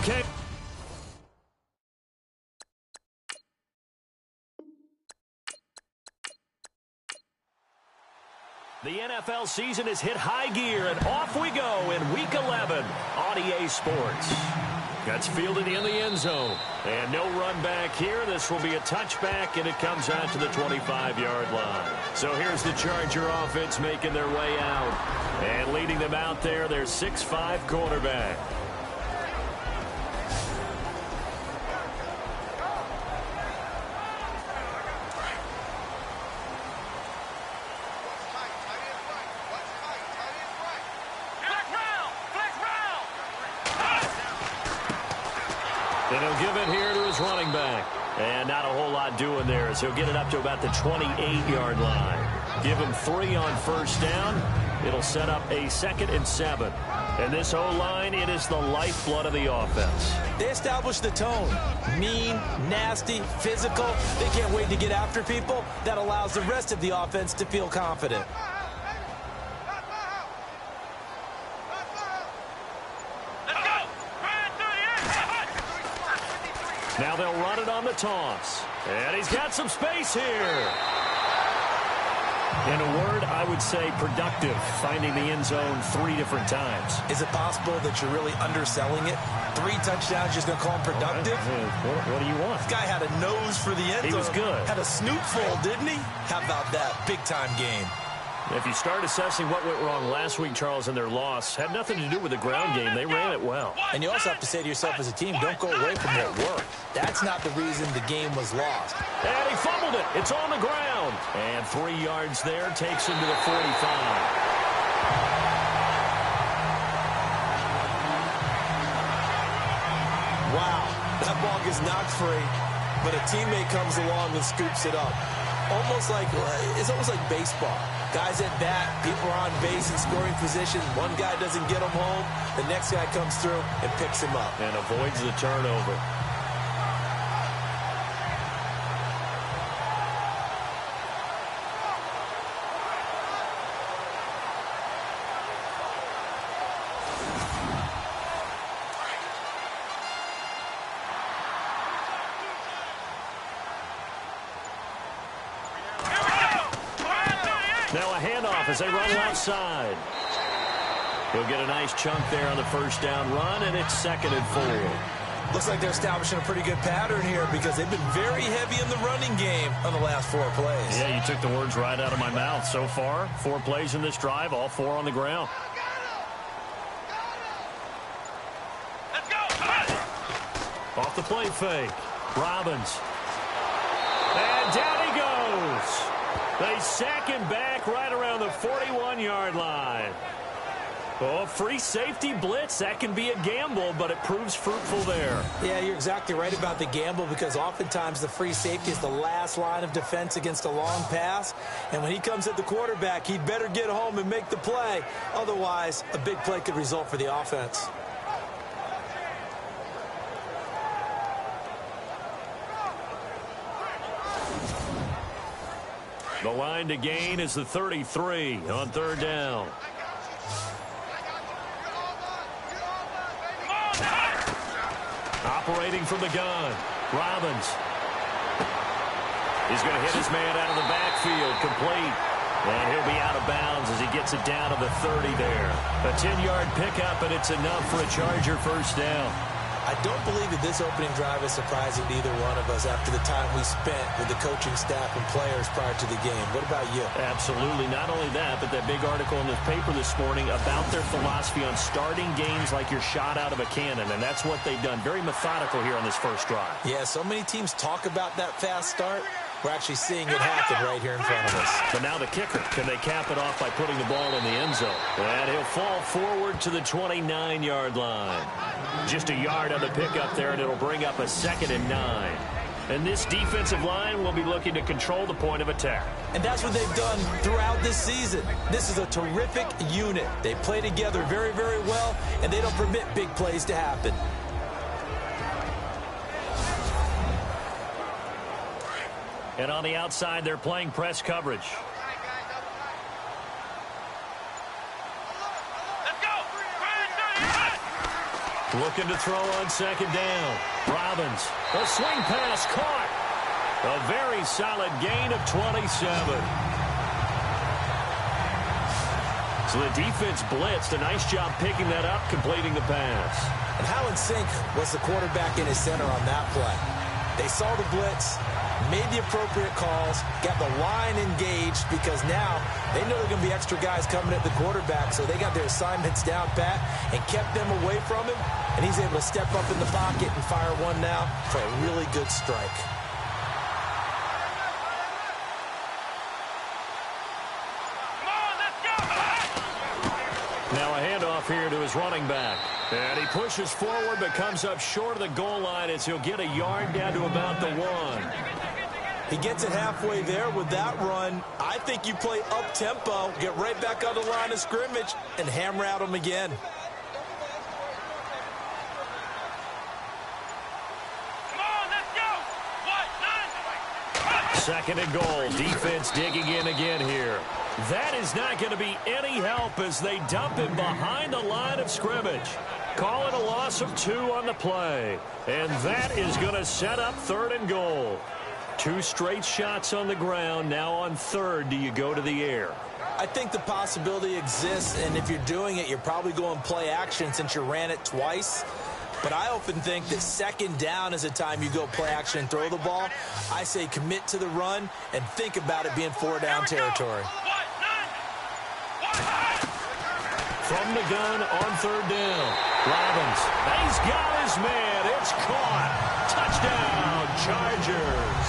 Okay. The NFL season has hit high gear, and off we go in Week 11 on EA Sports. That's fielded in the end zone. And no run back here. This will be a touchback, and it comes out to the 25-yard line. So here's the Charger offense making their way out. And leading them out there, their 6'5" quarterback. And he'll give it here to his running back. And not a whole lot doing there as he'll get it up to about the 28-yard line. Give him 3 on first down. It'll set up a 2nd and 7. And this O-line, it is the lifeblood of the offense. They established the tone. Mean, nasty, physical. They can't wait to get after people. That allows the rest of the offense to feel confident. Now they'll run it on the toss. And he's got some space here. In a word, I would say productive, finding the end zone 3 different times. Is it possible that you're really underselling it? 3 touchdowns, just going to call him productive? What do you want? This guy had a nose for the end zone. He was good. Had a snootful, didn't he? How about that? Big-time game. If you start assessing what went wrong last week, Charles, in their loss, had nothing to do with the ground game. They ran it well. And you also have to say to yourself as a team, don't go away from what worked. That's not the reason the game was lost. And he fumbled it. It's on the ground. And 3 yards there takes him to the 45. Wow, that ball gets knocked free, but a teammate comes along and scoops it up. It's almost like baseball. Guys at bat, people are on base in scoring position. One guy doesn't get him home. The next guy comes through and picks him up. And avoids the turnover. Now a handoff as they run outside. He'll get a nice chunk there on the first down run, and it's 2nd and 4. Looks like they're establishing a pretty good pattern here because they've been very heavy in the running game on the last 4 plays. Yeah, you took the words right out of my mouth. So far, 4 plays in this drive, all 4 on the ground. Let's go! Off the play fake. Robbins. And down he goes. They sack him back right around the 41-yard line. Oh, free safety blitz. That can be a gamble, but it proves fruitful there. Yeah, you're exactly right about the gamble because oftentimes the free safety is the last line of defense against a long pass. And when he comes at the quarterback, he'd better get home and make the play. Otherwise, a big play could result for the offense. The line to gain is the 33 on 3rd down. Operating from the gun. Robbins. He's going to hit his man out of the backfield. Complete. And he'll be out of bounds as he gets it down to the 30 there. A 10-yard pickup, and it's enough for a Charger first down. I don't believe that this opening drive is surprising to either one of us after the time we spent with the coaching staff and players prior to the game. What about you? Absolutely. Not only that, but that big article in the paper this morning about their philosophy on starting games like you're shot out of a cannon, and that's what they've done. Very methodical here on this first drive. Yeah, so many teams talk about that fast start. We're actually seeing it happen right here in front of us. But now the kicker. Can they cap it off by putting the ball in the end zone? And he'll fall forward to the 29-yard line. Just a yard on the pickup there, and it'll bring up a 2nd and 9. And this defensive line will be looking to control the point of attack. And that's what they've done throughout this season. This is a terrific unit. They play together very, very well, and they don't permit big plays to happen. And on the outside, they're playing press coverage. Looking to throw on second down. Robbins. A swing pass caught. A very solid gain of 27. So the defense blitzed. A nice job picking that up, completing the pass. And how in sync was the quarterback in his center on that play? They saw the blitz, made the appropriate calls, got the line engaged because now they know there are going to be extra guys coming at the quarterback, so they got their assignments down pat and kept them away from him, and he's able to step up in the pocket and fire one now for a really good strike. Now a handoff here to his running back. And he pushes forward but comes up short of the goal line as he'll get a yard down to about the 1. He gets it halfway there with that run. I think you play up-tempo, get right back on the line of scrimmage, and hammer out him again. Second and goal. Defense digging in again here. That is not going to be any help as they dump him behind the line of scrimmage. Call it a loss of 2 on the play. And that is going to set up third and goal. 2 straight shots on the ground. Now on third, do you go to the air? I think the possibility exists, and if you're doing it, you're probably going play action since you ran it twice. But I often think that second down is a time you go play action and throw the ball. I say commit to the run and think about it being 4-down territory. From the gun on third down. Robbins. He's got his man. It's caught. Touchdown, Chargers.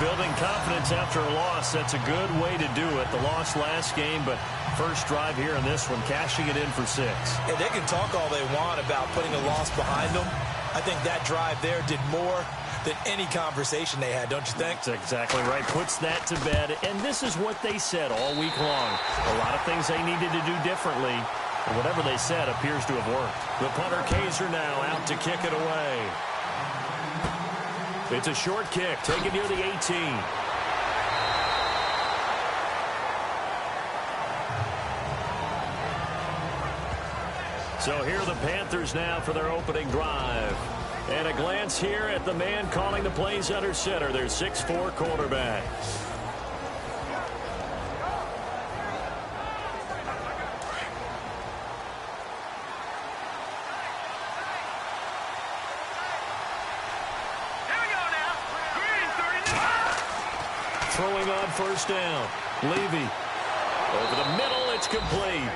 Building confidence after a loss, that's a good way to do it. The loss last game, but first drive here in this one, cashing it in for 6. And they can talk all they want about putting a loss behind them. I think that drive there did more than any conversation they had, don't you think? That's exactly right. Puts that to bed. And this is what they said all week long. A lot of things they needed to do differently. And whatever they said appears to have worked. The punter Kaiser now out to kick it away. It's a short kick, taken near the 18. So here are the Panthers now for their opening drive. And a glance here at the man calling the plays under center, their 6'4" quarterback. Throwing on first down. Levy. Over the middle, it's complete.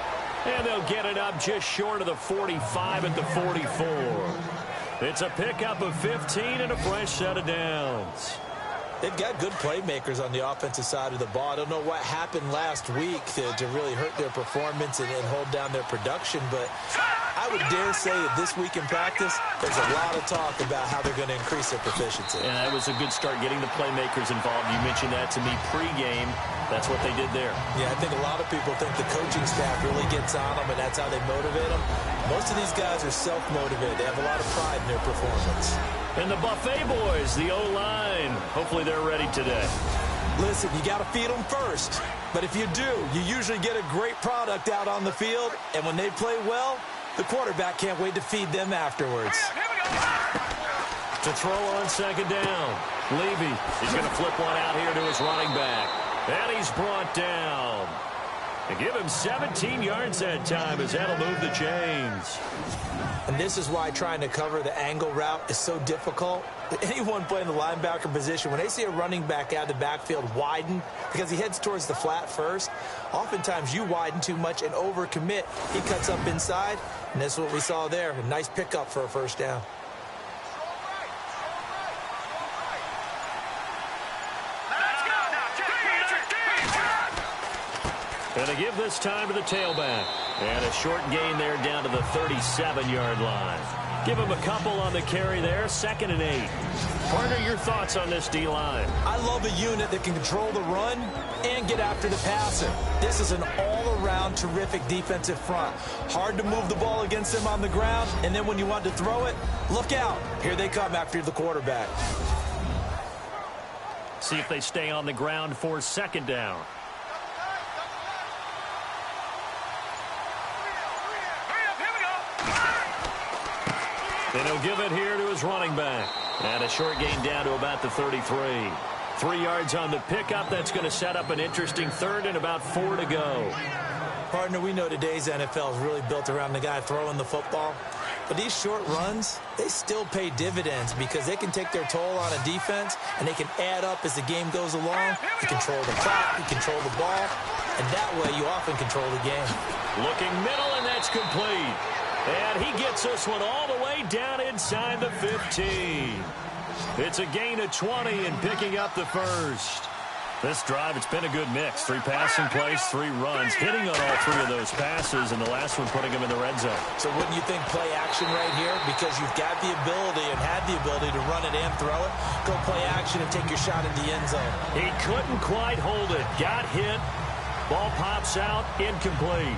And they'll get it up just short of the 45 at the 44. It's a pickup of 15 and a fresh set of downs. They've got good playmakers on the offensive side of the ball. I don't know what happened last week to really hurt their performance and hold down their production, but I would dare say that this week in practice, there's a lot of talk about how they're going to increase their proficiency. And that was a good start, getting the playmakers involved. You mentioned that to me pregame. That's what they did there. Yeah, I think a lot of people think the coaching staff really gets on them, and that's how they motivate them. Most of these guys are self-motivated. They have a lot of pride in their performance. And the Buffet boys, the O-line. Hopefully they're ready today. Listen, you got to feed them first. But if you do, you usually get a great product out on the field. And when they play well, the quarterback can't wait to feed them afterwards. To throw on second down. Levy, he's going to flip one out here to his running back. And he's brought down. And give him 17 yards that time as that'll move the chains. And this is why trying to cover the angle route is so difficult. Anyone playing the linebacker position, when they see a running back out of the backfield widen because he heads towards the flat first, oftentimes you widen too much and overcommit. He cuts up inside, and that's what we saw there. A nice pickup for a first down. And to give this time to the tailback. And a short gain there down to the 37-yard line. Give him a couple on the carry there. 2nd and 8. Partner, your thoughts on this D-line? I love a unit that can control the run and get after the passer. This is an all-around terrific defensive front. Hard to move the ball against them on the ground, and then when you want to throw it, look out. Here they come after the quarterback. See if they stay on the ground for second down. And he'll give it here to his running back. And a short gain down to about the 33. 3 yards on the pickup. That's going to set up an interesting third and about 4 to go. Partner, we know today's NFL is really built around the guy throwing the football. But these short runs, they still pay dividends because they can take their toll on a defense and they can add up as the game goes along. You control the clock, you control the ball, and that way you often control the game. Looking middle, and that's complete. And he gets this one all the way down inside the 15. It's a gain of 20 and picking up the first. This drive, it's been a good mix. 3 passing plays, 3 runs, hitting on all 3 of those passes, and the last one putting him in the red zone. So wouldn't you think play action right here? Because you've got the ability and had the ability to run it and throw it. Go play action and take your shot at the end zone. He couldn't quite hold it. Got hit. Ball pops out. Incomplete.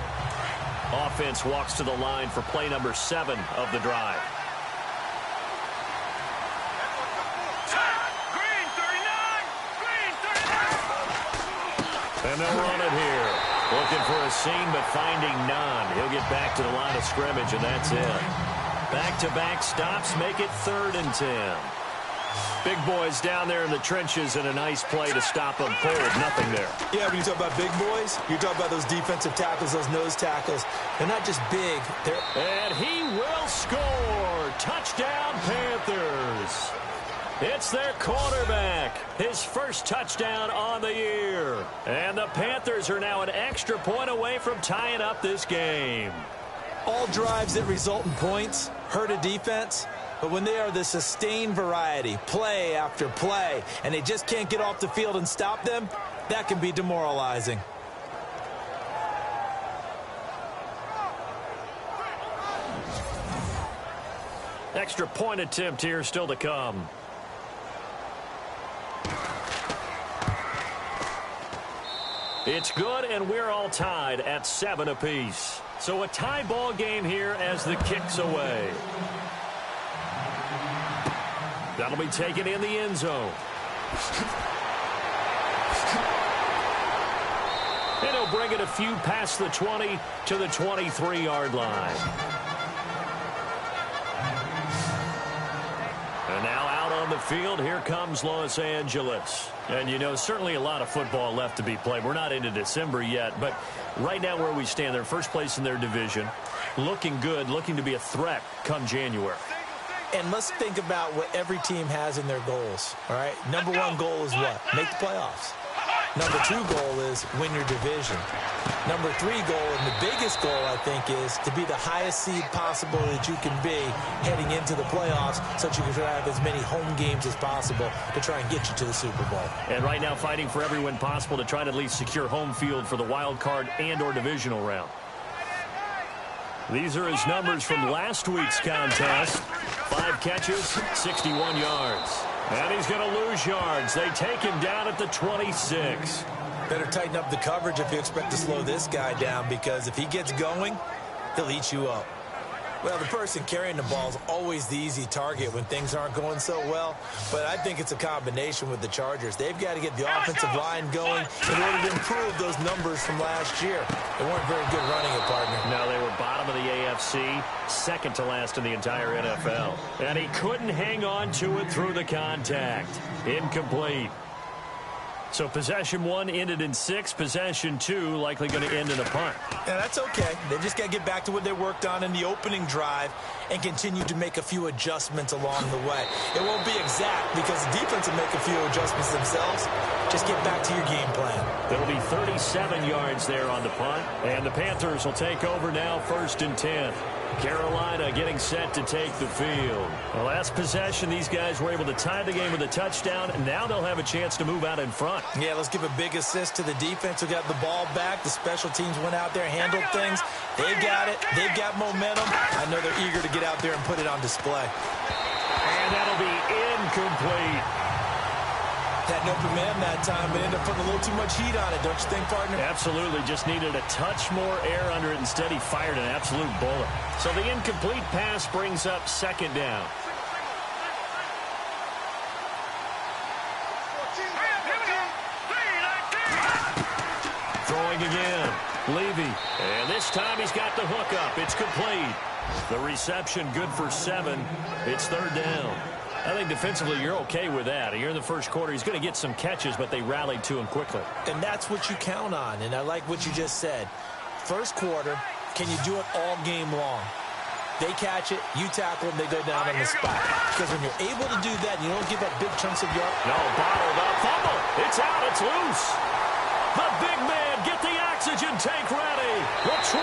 Offense walks to the line for play number 7 of the drive. And they'll run it here. Looking for a seam, but finding none. He'll get back to the line of scrimmage, and that's it. Back-to-back stops make it 3rd and 10. Big boys down there in the trenches, and a nice play to stop them cold. Nothing there. Yeah, when you talk about big boys, you're talking about those defensive tackles, those nose tackles. They're not just big. And he will score. Touchdown, Panthers. It's their quarterback. His first touchdown on the year. And the Panthers are now an extra point away from tying up this game. All drives that result in points hurt a defense. But when they are the sustained variety, play after play, and they just can't get off the field and stop them, that can be demoralizing. Extra point attempt here still to come. It's good, and we're all tied at 7 apiece. So a tie ball game here as the kick's away. That'll be taken in the end zone. And he'll bring it a few past the 20 to the 23-yard line. And now out on the field, here comes Los Angeles. And, you know, certainly a lot of football left to be played. We're not into December yet, but right now where we stand, they're first place in their division. Looking good, looking to be a threat come January. And let's think about what every team has in their goals, all right? Number 1 goal is what? Make the playoffs. Number 2 goal is win your division. Number 3 goal, and the biggest goal, I think, is to be the highest seed possible that you can be heading into the playoffs so that you can have as many home games as possible to try and get you to the Super Bowl. And right now fighting for every win possible to try to at least secure home field for the wild card and or divisional round. These are his numbers from last week's contest. 5 catches, 61 yards. And he's going to lose yards. They take him down at the 26. Better tighten up the coverage if you expect to slow this guy down, because if he gets going, he'll eat you up. Well, the person carrying the ball is always the easy target when things aren't going so well, but I think it's a combination with the Chargers. They've got to get the offensive line going in order to improve those numbers from last year. They weren't very good running it, partner. No, they were bottom of the AFC, second to last in the entire NFL. And he couldn't hang on to it through the contact. Incomplete. So possession 1 ended in 6. Possession 2 likely going to end in a punt. Yeah, that's okay. They just got to get back to what they worked on in the opening drive and continue to make a few adjustments along the way. It won't be exact because the defense will make a few adjustments themselves. Just get back to your game plan. There'll be 37 yards there on the punt. And the Panthers will take over now, 1st and 10. Carolina getting set to take the field. The last possession, these guys were able to tie the game with a touchdown, and now they'll have a chance to move out in front. Yeah, let's give a big assist to the defense who got the ball back. The special teams went out there, handled things. They've got it. They've got momentum. I know they're eager to get out there and put it on display. And that'll be incomplete. Had an open man that time, but ended up putting a little too much heat on it, don't you think, partner? Absolutely. Just needed a touch more air under it. Instead, he fired an absolute bullet. So the incomplete pass brings up 2nd down. throwing again. Levy. And this time he's got the hook up. It's complete. The reception good for 7. It's third down. I think defensively you're okay with that. Here in the first quarter, he's going to get some catches, but they rallied to him quickly. And that's what you count on, and I like what you just said. First quarter, can you do it all game long? They catch it, you tackle them, they go down on the spot. Because when you're able to do that, you don't give up big chunks of yards. No, bottled up. Fumble. It's out. It's loose. The big man, get the oxygen tank ready. The 20.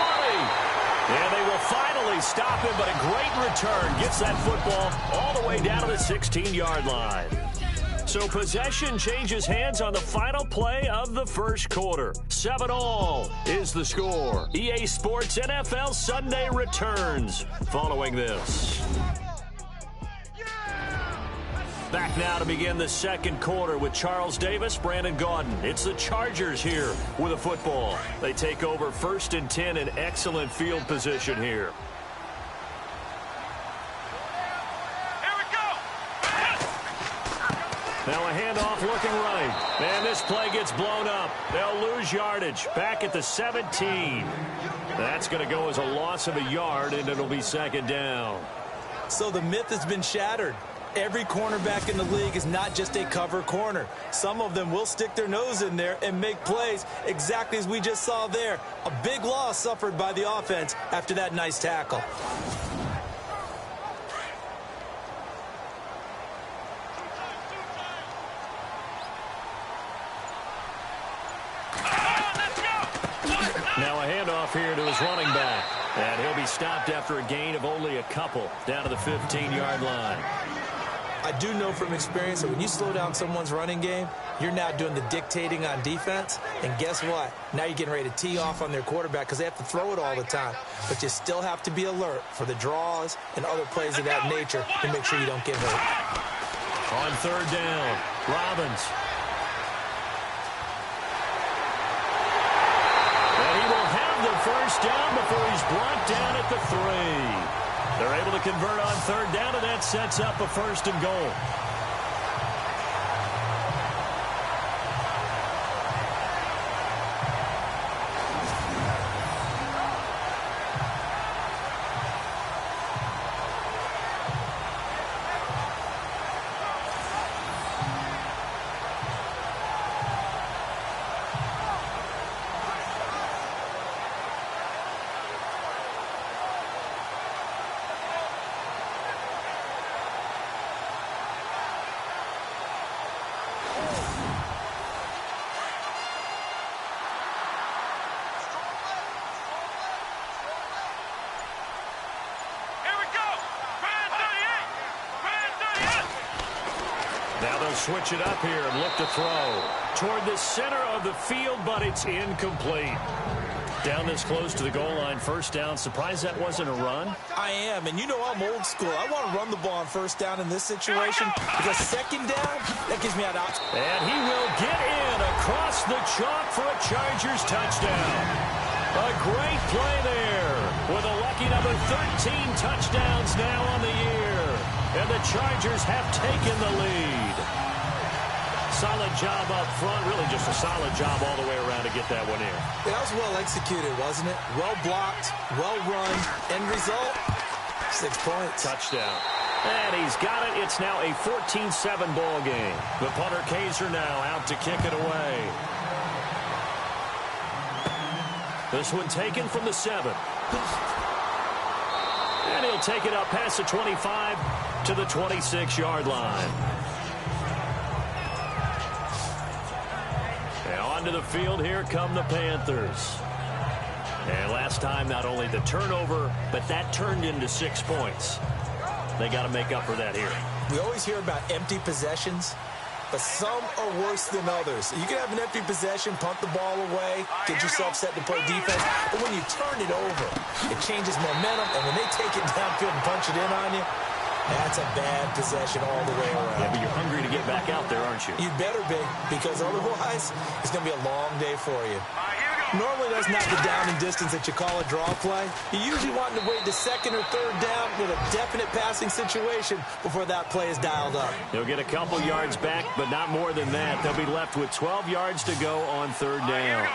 And they will finally stop him, but a great return gets that football all the way down to the 16-yard line. So possession changes hands on the final play of the first quarter. 7-all is the score. EA Sports NFL Sunday returns following this. Back now to begin the second quarter with Charles Davis, Brandon Gaudin. It's the Chargers here with a football. They take over 1st and 10 in excellent field position here. Now a handoff looking right. And this play gets blown up. They'll lose yardage. Back at the 17. That's going to go as a loss of a yard, and it'll be second down. So the myth has been shattered. Every cornerback in the league is not just a cover corner. Some of them will stick their nose in there and make plays exactly as we just saw there. A big loss suffered by the offense after that nice tackle. Now a handoff here to his running back. And he'll be stopped after a gain of only a couple down to the 15-yard line. I do know from experience that when you slow down someone's running game, you're now doing the dictating on defense. And guess what? Now you're getting ready to tee off on their quarterback because they have to throw it all the time. But you still have to be alert for the draws and other plays of that nature to make sure you don't get hurt. On third down, Robbins. And he will have the first down before he's brought down at the 3. They're able to convert on third down, and that sets up a 1st and goal. Now they'll switch it up here and look to throw toward the center of the field, but it's incomplete. Down this close to the goal line, first down. Surprised that wasn't a run? I am, and you know I'm old school. I want to run the ball on first down in this situation because second down, that gives me an option. And he will get in across the chalk for a Chargers touchdown. A great play there with a lucky number 13 touchdowns now on the year. And the Chargers have taken the lead. Solid job up front, really just a solid job all the way around to get that one in. That was well executed, wasn't it? Well blocked, well run. End result, 6 points. Touchdown. And he's got it. It's now a 14-7 ball game. The punter Kaiser now out to kick it away. This one taken from the 7. And he'll take it up past the 25 to the 26-yard line. And onto the field, here come the Panthers. And last time, not only the turnover, but that turned into 6 points. They got to make up for that here. We always hear about empty possessions, but some are worse than others. You can have an empty possession, punt the ball away, get yourself set to play defense, but when you turn it over, it changes momentum, and when they take it downfield and punch it in on you, that's a bad possession all the way around. Yeah, but you're hungry to get back out there, aren't you? You better be, because otherwise, it's going to be a long day for you. Normally, that's not the down and distance that you call a draw play. You usually want to wait to second or third down with a definite passing situation before that play is dialed up. They'll get a couple yards back, but not more than that. They'll be left with 12 yards to go on third down.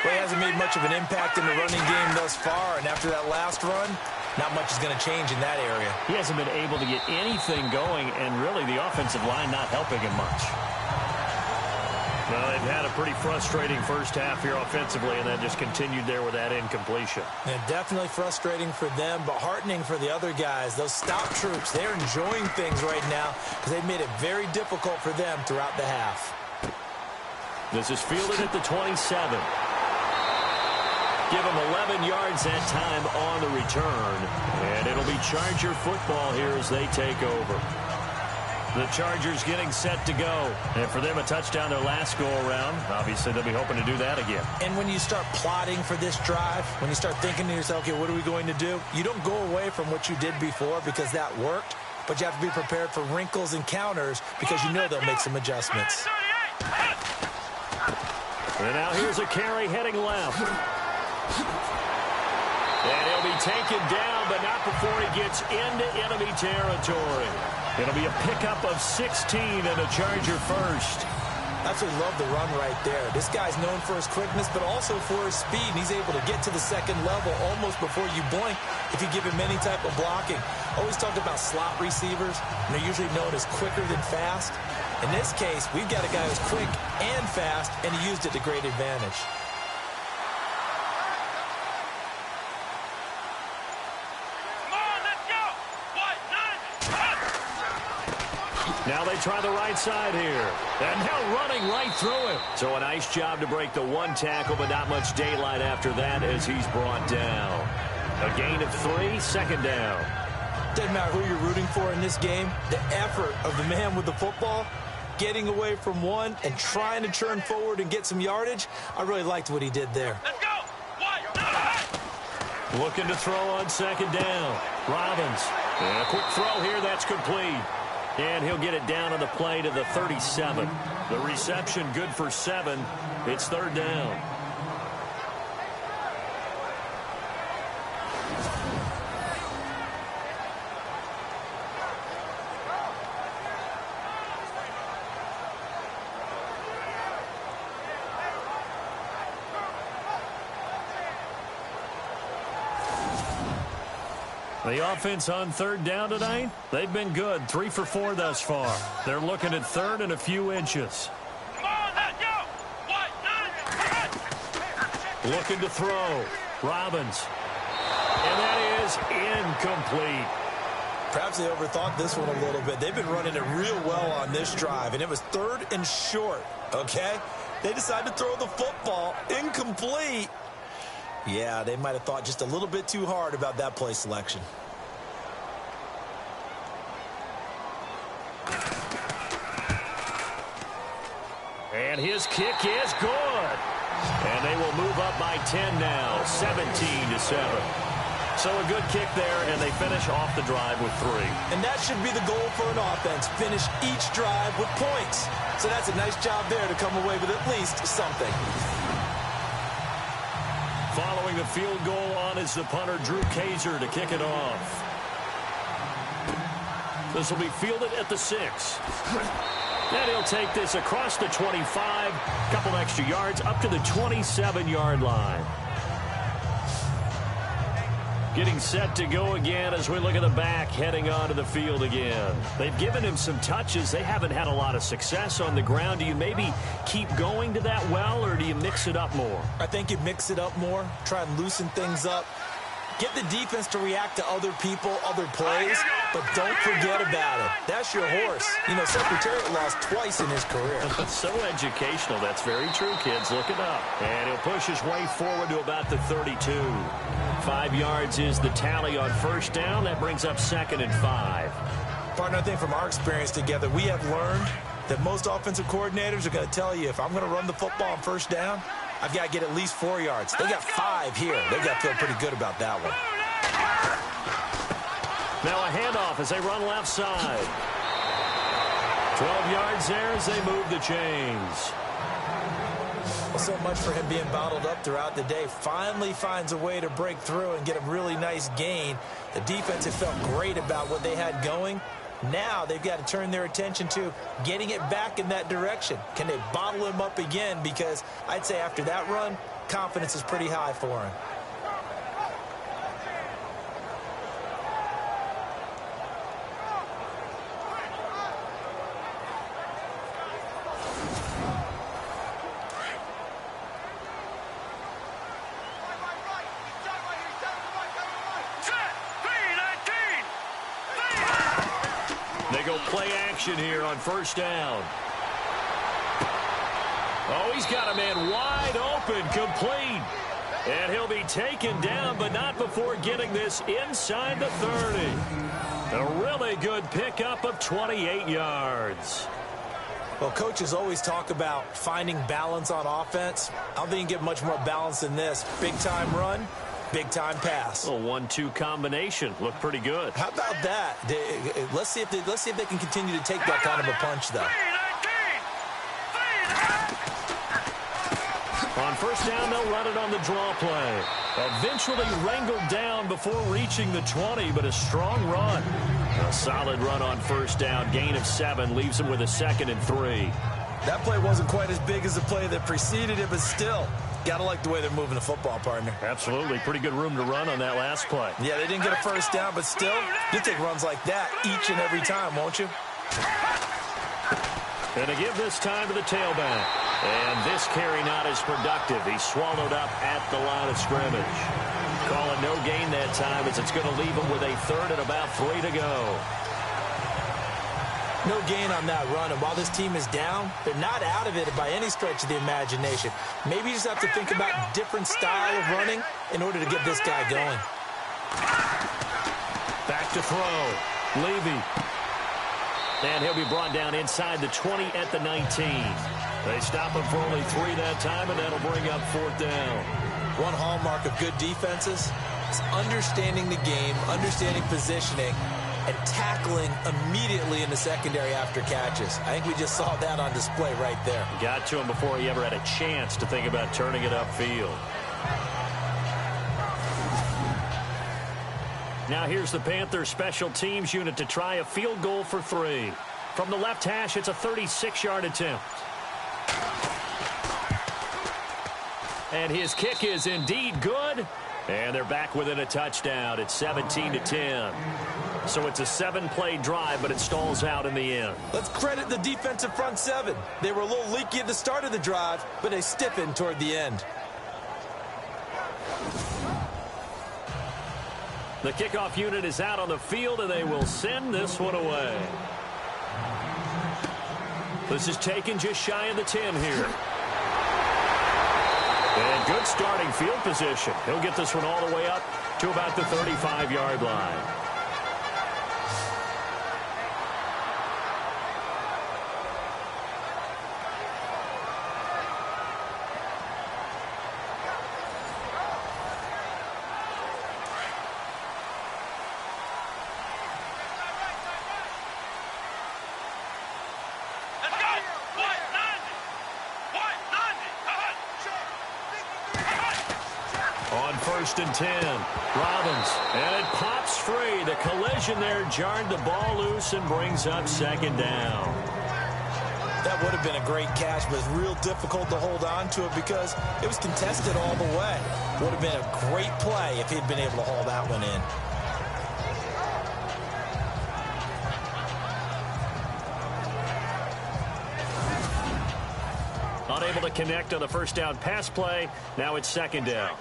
Well, he hasn't made much of an impact in the running game thus far, and after that last run, not much is going to change in that area. He hasn't been able to get anything going, and really the offensive line not helping him much. Well, they've had a pretty frustrating first half here offensively, and then just continued there with that incompletion. And definitely frustrating for them, but heartening for the other guys. Those stout troops, they're enjoying things right now because they've made it very difficult for them throughout the half. This is fielded at the 27. Give him 11 yards that time on the return. And it'll be Charger football here as they take over. The Chargers getting set to go. And for them, a touchdown their last go-around. Obviously, they'll be hoping to do that again. And when you start plotting for this drive, when you start thinking to yourself, okay, what are we going to do? You don't go away from what you did before because that worked. But you have to be prepared for wrinkles and counters because you know they'll make some adjustments. And now here's a carry heading left. And he'll be taken down, but not before he gets into enemy territory. It'll be a pickup of 16 and a Charger first. Absolutely love the run right there. This guy's known for his quickness, but also for his speed. And he's able to get to the second level almost before you blink if you give him any type of blocking. Always talk about slot receivers, and they're usually known as quicker than fast. In this case, we've got a guy who's quick and fast, and he used it to great advantage. Now they try the right side here. And now running right through it. So a nice job to break the one tackle, but not much daylight after that as he's brought down. A gain of 3, second down. Doesn't matter who you're rooting for in this game. The effort of the man with the football, getting away from one and trying to turn forward and get some yardage, I really liked what he did there. Let's go. Looking to throw on second down. Robbins. And a quick throw here. That's complete. And he'll get it down on the play to the 37. The reception good for 7. It's third down. The offense on third down tonight, they've been good. 3 for 4 thus far. They're looking at third and a few inches. Come on, let's go. Looking to throw. Robbins. And that is incomplete. Perhaps they overthought this one a little bit. They've been running it real well on this drive, and it was third and short, okay? They decided to throw the football. Incomplete. Yeah, they might have thought just a little bit too hard about that play selection. And his kick is good. And they will move up by 10 now, 17-7. So a good kick there, and they finish off the drive with 3. And that should be the goal for an offense, finish each drive with points. So that's a nice job there to come away with at least something. Following the field goal on is the punter, Drew Kaiser, to kick it off. This will be fielded at the 6. And he'll take this across the 25, couple extra yards, up to the 27-yard line. Getting set to go again as we look at the back heading onto the field again. They've given him some touches. They haven't had a lot of success on the ground. Do you maybe keep going to that well, or do you mix it up more? I think you mix it up more, try and loosen things up. Get the defense to react to other people, other plays, but don't forget about it. That's your horse. You know, Secretariat lost twice in his career. So educational. That's very true, kids. Look it up. And he'll push his way forward to about the 32. 5 yards is the tally on first down. That brings up 2nd and 5. Partner, I think from our experience together, we have learned that most offensive coordinators are going to tell you, if I'm going to run the football on first down, I've got to get at least 4 yards. They got 5 here. They've got to feel pretty good about that one. Now a handoff as they run left side. 12 yards there as they move the chains. Well, so much for him being bottled up throughout the day. Finally finds a way to break through and get a really nice gain. The defense had felt great about what they had going. Now they've got to turn their attention to getting it back in that direction. Can they bottle him up again? Because I'd say after that run, confidence is pretty high for him. They go play action here on first down. Oh, he's got a man wide open, complete. And he'll be taken down, but not before getting this inside the 30. A really good pickup of 28 yards. Well, coaches always talk about finding balance on offense. I don't think you can get much more balance than this. Big-time run, big-time pass. A 1-2 combination. Looked pretty good. How about that? Let's see if they can continue to take that kind of a punch, though. On first down, they'll run it on the draw play. Eventually wrangled down before reaching the 20, but a strong run. A solid run on first down. Gain of 7 leaves him with a 2nd and 3. That play wasn't quite as big as the play that preceded it, but still, got to like the way they're moving the football, partner. Absolutely. Pretty good room to run on that last play. Yeah, they didn't get a first down, but still, you'll take runs like that each and every time, won't you? And to give this time to the tailback. And this carry not as productive. He's swallowed up at the line of scrimmage. Calling no gain that time as it's going to leave him with a 3rd and about 3 to go. No gain on that run, and while this team is down, they're not out of it by any stretch of the imagination. Maybe you just have to think about different style of running in order to get this guy going. Back to throw. Levy. And he'll be brought down inside the 20 at the 19. They stop him for only 3 that time, and that'll bring up 4th down. One hallmark of good defenses is understanding the game, understanding positioning, and tackling immediately in the secondary after catches. I think we just saw that on display right there. Got to him before he ever had a chance to think about turning it upfield. Now here's the Panthers special teams unit to try a field goal for 3. From the left hash, it's a 36-yard attempt. And his kick is indeed good. And they're back within a touchdown. It's 17-10. So it's a 7-play drive, but it stalls out in the end. Let's credit the defensive front 7. They were a little leaky at the start of the drive, but they stiffened toward the end. The kickoff unit is out on the field, and they will send this one away. This is taken just shy of the 10 here. And good starting field position. He'll get this one all the way up to about the 35-yard line. On 1st and 10, Robbins, and it pops free. The collision there jarred the ball loose and brings up 2nd down. That would have been a great catch, but it's real difficult to hold on to it because it was contested all the way. Would have been a great play if he'd been able to haul that one in. Unable to connect on the first down pass play. Now it's 2nd down.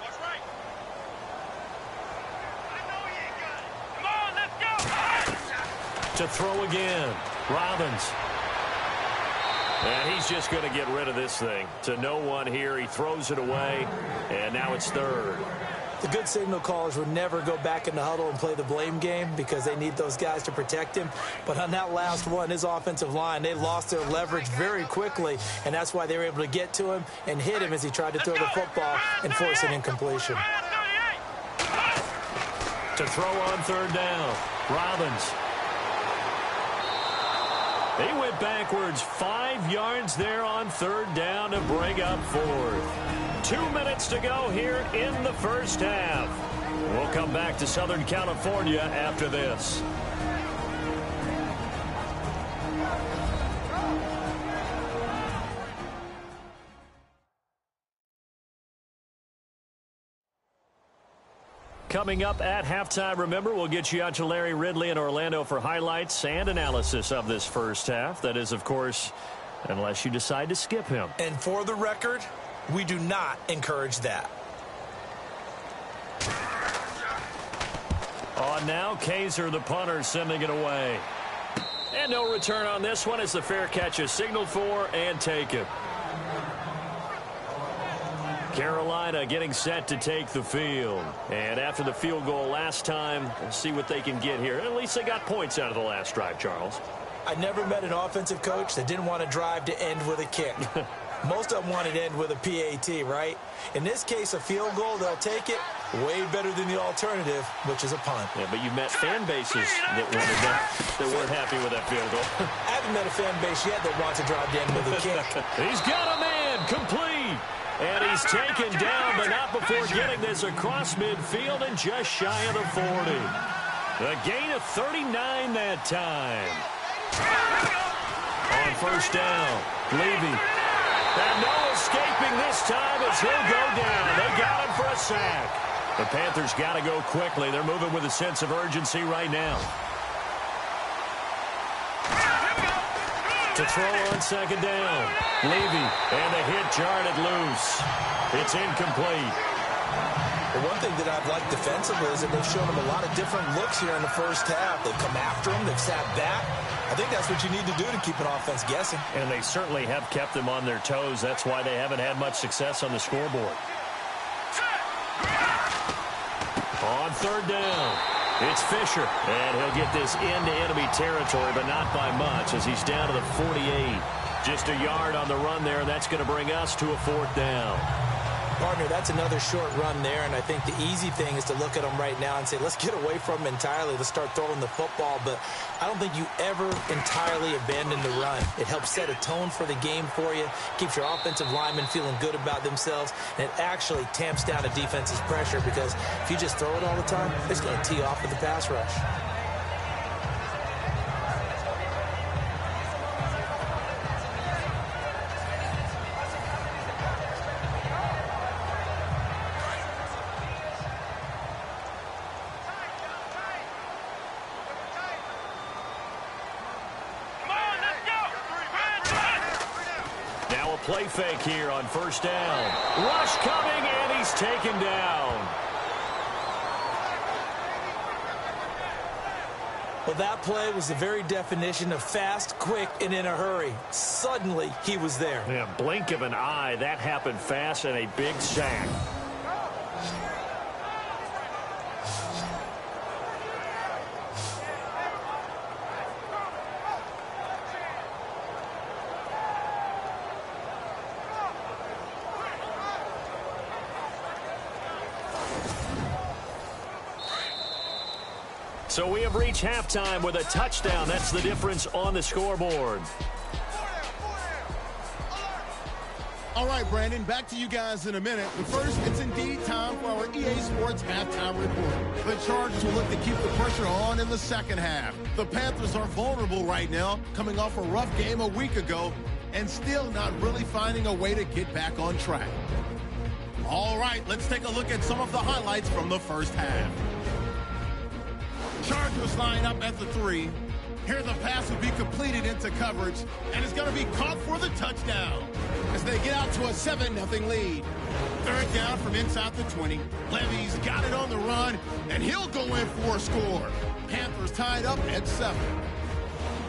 To throw again. Robbins. And he's just going to get rid of this thing. To no one here. He throws it away. And now it's 3rd. The good signal callers would never go back in the huddle and play the blame game because they need those guys to protect him. But on that last one, his offensive line, they lost their leverage very quickly, and that's why they were able to get to him and hit him as he tried to throw the football and force an incompletion. To throw on 3rd down, Robbins. He went backwards 5 yards there on 3rd down to bring up 4th. 2 minutes to go here in the first half. We'll come back to Southern California after this. Coming up at halftime, remember, we'll get you out to Larry Ridley in Orlando for highlights and analysis of this first half. That is, of course, unless you decide to skip him. And for the record, we do not encourage that. On now, Kaiser, the punter, sending it away. And no return on this one as the fair catch is signaled for and taken. Carolina getting set to take the field. And after the field goal last time, we'll see what they can get here. At least they got points out of the last drive, Charles. I never met an offensive coach that didn't want to drive to end with a kick. Most of them wanted to end with a PAT, right? In this case, a field goal, they'll take it. Way better than the alternative, which is a punt. Yeah, but you met fan bases that wanted that weren't happy with that field goal. I haven't met a fan base yet that wants to drive to end with a kick. He's got a man, complete. And he's taken down, but not before getting this across midfield and just shy of the 40. A gain of 39 that time. On first down, Levy. And no escaping this time as he'll go down. They got him for a sack. The Panthers got to go quickly. They're moving with a sense of urgency right now. To throw on second down. Levy, and the hit jarred it loose. It's incomplete. The one thing that I've liked defensively is that they've shown him a lot of different looks here in the first half. They've come after him. They've sat back. I think that's what you need to do to keep an offense guessing. And they certainly have kept them on their toes. That's why they haven't had much success on the scoreboard. On third down, it's Fisher. And he'll get this into enemy territory, but not by much as he's down to the 48. Just a yard on the run there, and that's going to bring us to a fourth down. Partner, that's another short run there, and I think the easy thing is to look at them right now and say, let's get away from them entirely. Let's start throwing the football, but I don't think you ever entirely abandon the run. It helps set a tone for the game for you, keeps your offensive linemen feeling good about themselves, and it actually tamps down a defense's pressure because if you just throw it all the time, it's going to tee off with the pass rush. Play fake here on first down. Rush coming, and he's taken down. Well, that play was the very definition of fast, quick, and in a hurry. Suddenly, he was there. Yeah, blink of an eye. That happened fast and a big sack. So we have reached halftime with a touchdown. That's the difference on the scoreboard. All right, Brandon, back to you guys in a minute. But first, it's indeed time for our EA Sports halftime report. The Chargers will look to keep the pressure on in the second half. The Panthers are vulnerable right now, coming off a rough game a week ago, and still not really finding a way to get back on track. All right, let's take a look at some of the highlights from the first half. Chargers line up at the 3. Here the pass will be completed into coverage, and it's going to be caught for the touchdown as they get out to a 7-0 lead. Third down from inside the 20. Levy's got it on the run, and he'll go in for a score. Panthers tied up at 7.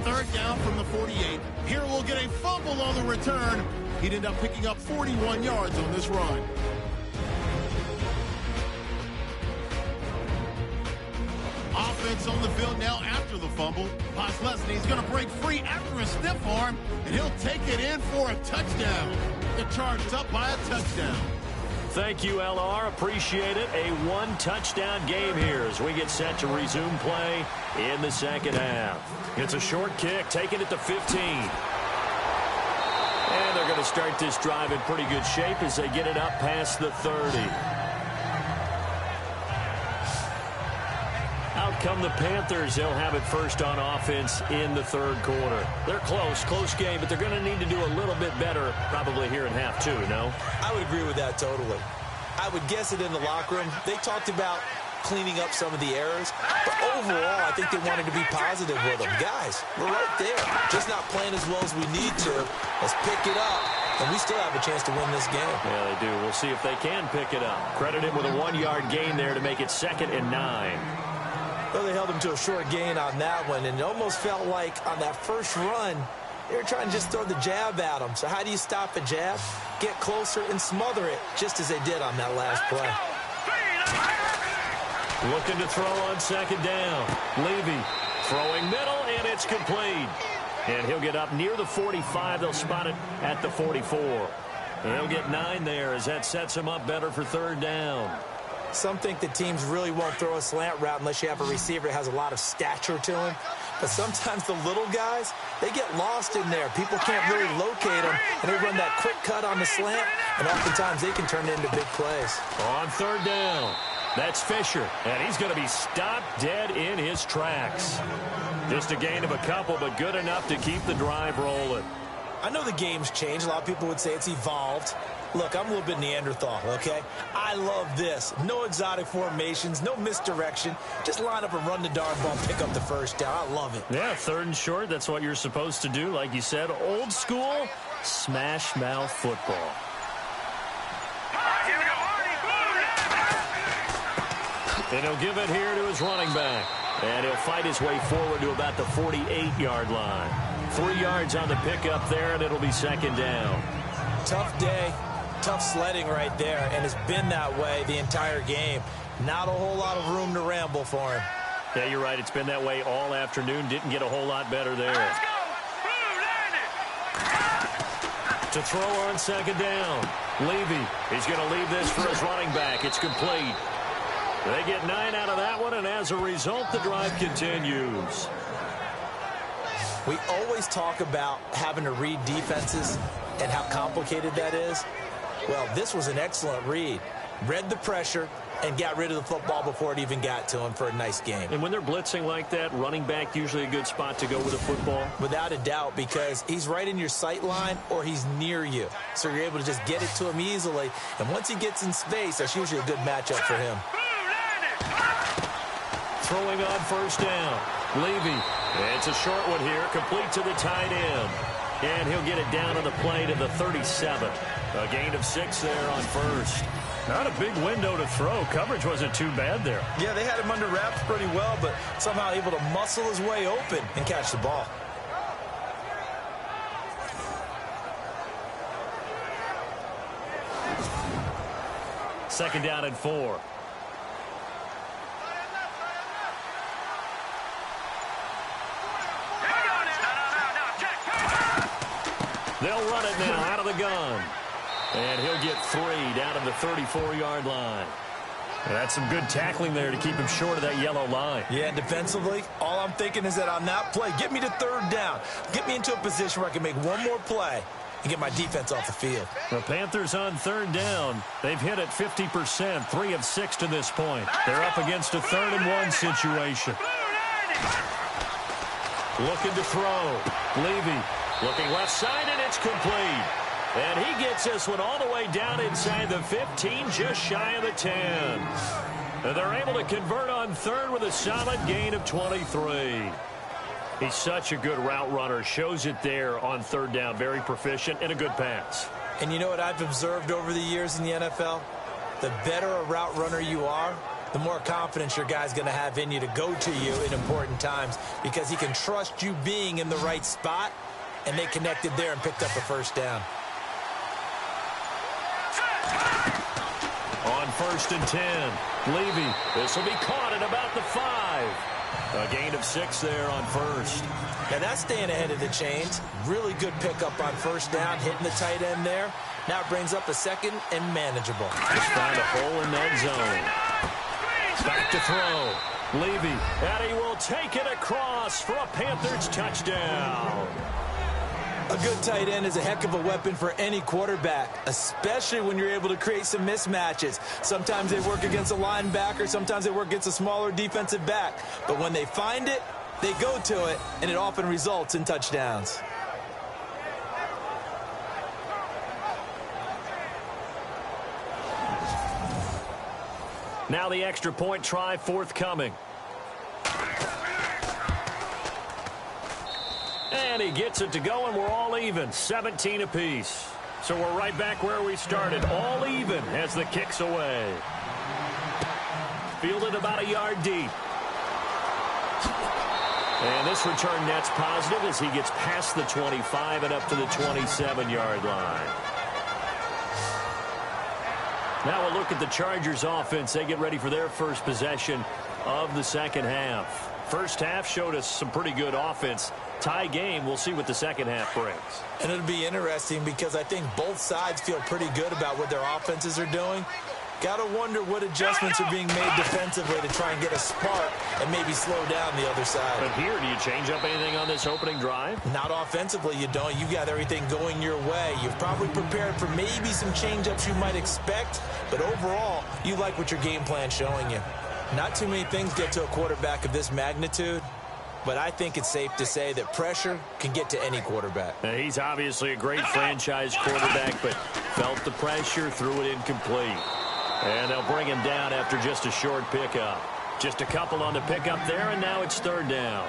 Third down from the 48. Here we'll get a fumble on the return. He'd end up picking up 41 yards on this run. Offense on the field now after the fumble. Postlesny's going to break free after a stiff arm, and he'll take it in for a touchdown. The Chargers up by a touchdown. Thank you, LR. Appreciate it. A one-touchdown game here as we get set to resume play in the second half. It's a short kick, taking it to 15. And they're going to start this drive in pretty good shape as they get it up past the 30. Out come the Panthers. They'll have it first on offense in the third quarter. They're close game, but they're going to need to do a little bit better probably here in half two, no? I would agree with that totally. I would guess it in the locker room. They talked about cleaning up some of the errors. But overall, I think they wanted to be positive with them. Guys, we're right there. Just not playing as well as we need to. Let's pick it up. And we still have a chance to win this game. Yeah, they do. We'll see if they can pick it up. Credit him with a 1-yard gain there to make it 2nd and 9. Well, they held him to a short gain on that one, and it almost felt like on that first run, they were trying to just throw the jab at him. So how do you stop a jab? Get closer and smother it, just as they did on that last play. Looking to throw on 2nd down. Levy throwing middle, and it's complete. And he'll get up near the 45. They'll spot it at the 44. And he'll get 9 there as that sets him up better for 3rd down. Some think the teams really won't throw a slant route unless you have a receiver that has a lot of stature to him. But sometimes the little guys, they get lost in there. People can't really locate them, and they run that quick cut on the slant, and oftentimes they can turn it into big plays. On 3rd down, that's Fisher, and he's going to be stopped dead in his tracks. Just a gain of a couple, but good enough to keep the drive rolling. I know the game's changed. A lot of people would say it's evolved. Look, I'm a little bit Neanderthal, okay? I love this. No exotic formations, no misdirection. Just line up and run the darn ball, pick up the 1st down. I love it. Yeah, 3rd and short, that's what you're supposed to do. Like you said, old school, smash mouth football. And he'll give it here to his running back. And he'll fight his way forward to about the 48-yard line. 3 yards on the pickup there, and it'll be 2nd down. Tough day. Tough sledding right there, and it's been that way the entire game. Not a whole lot of room to ramble for him. Yeah, you're right. It's been that way all afternoon. Didn't get a whole lot better there. Let's go. To throw on 2nd down. Levy, he's going to leave this for his running back. It's complete. They get 9 out of that one, and as a result, the drive continues. We always talk about having to read defenses and how complicated that is. Well, this was an excellent read. Read the pressure and got rid of the football before it even got to him for a nice game. And when they're blitzing like that, running back usually a good spot to go with the football? Without a doubt, because he's right in your sight line or he's near you. So you're able to just get it to him easily. And once he gets in space, that's usually a good matchup for him. Throwing on 1st down. Levy. It's a short one here, complete to the tight end. And he'll get it down on the play to the 37. A gain of 6 there on 1st. Not a big window to throw. Coverage wasn't too bad there. Yeah, they had him under wraps pretty well, but somehow able to muscle his way open and catch the ball. Second down and 4. They'll run it now out of the gun. And he'll get 3 down to the 34-yard line. And that's some good tackling there to keep him short of that yellow line. Yeah, defensively, all I'm thinking is that on that play, get me to 3rd down. Get me into a position where I can make one more play and get my defense off the field. The Panthers on 3rd down. They've hit it 50%, 3 of 6 to this point. They're up against a 3rd and 1 situation. Looking to throw. Levy looking left side, and it's complete. And he gets this one all the way down inside the 15, just shy of the 10. And they're able to convert on 3rd with a solid gain of 23. He's such a good route runner. Shows it there on 3rd down. Very proficient and a good pass. And you know what I've observed over the years in the NFL? The better a route runner you are, the more confidence your guy's going to have in you to go to you in important times because he can trust you being in the right spot, and they connected there and picked up a 1st down. On 1st and 10, Levy. This will be caught at about the 5. A gain of 6 there on 1st. Now that's staying ahead of the chains. Really good pickup on 1st down, hitting the tight end there. Now it brings up a 2nd and manageable. Just found a hole in that zone. Back to throw. Levy, and he will take it across for a Panthers touchdown. A good tight end is a heck of a weapon for any quarterback, especially when you're able to create some mismatches. Sometimes they work against a linebacker, sometimes they work against a smaller defensive back. But when they find it, they go to it, and it often results in touchdowns. Now the extra point try forthcoming. And he gets it to go, and we're all even, 17 apiece. So we're right back where we started, all even as the kick's away. Fielded about a yard deep. And this return net's positive as he gets past the 25 and up to the 27-yard line. Now we'll look at the Chargers offense. They get ready for their first possession of the second half. First half showed us some pretty good offense. Tie game, we'll see what the second half brings. And it'll be interesting because I think both sides feel pretty good about what their offenses are doing. Got to wonder what adjustments are being made defensively to try and get a spark and maybe slow down the other side. But here, do you change up anything on this opening drive? Not offensively, you don't. You got everything going your way. You've probably prepared for maybe some change-ups you might expect, but overall, you like what your game plan's showing you. Not too many things get to a quarterback of this magnitude, but I think it's safe to say that pressure can get to any quarterback. He's obviously a great franchise quarterback, but felt the pressure, threw it incomplete. And they'll bring him down after just a short pickup. Just a couple on the pickup there, and now it's third down.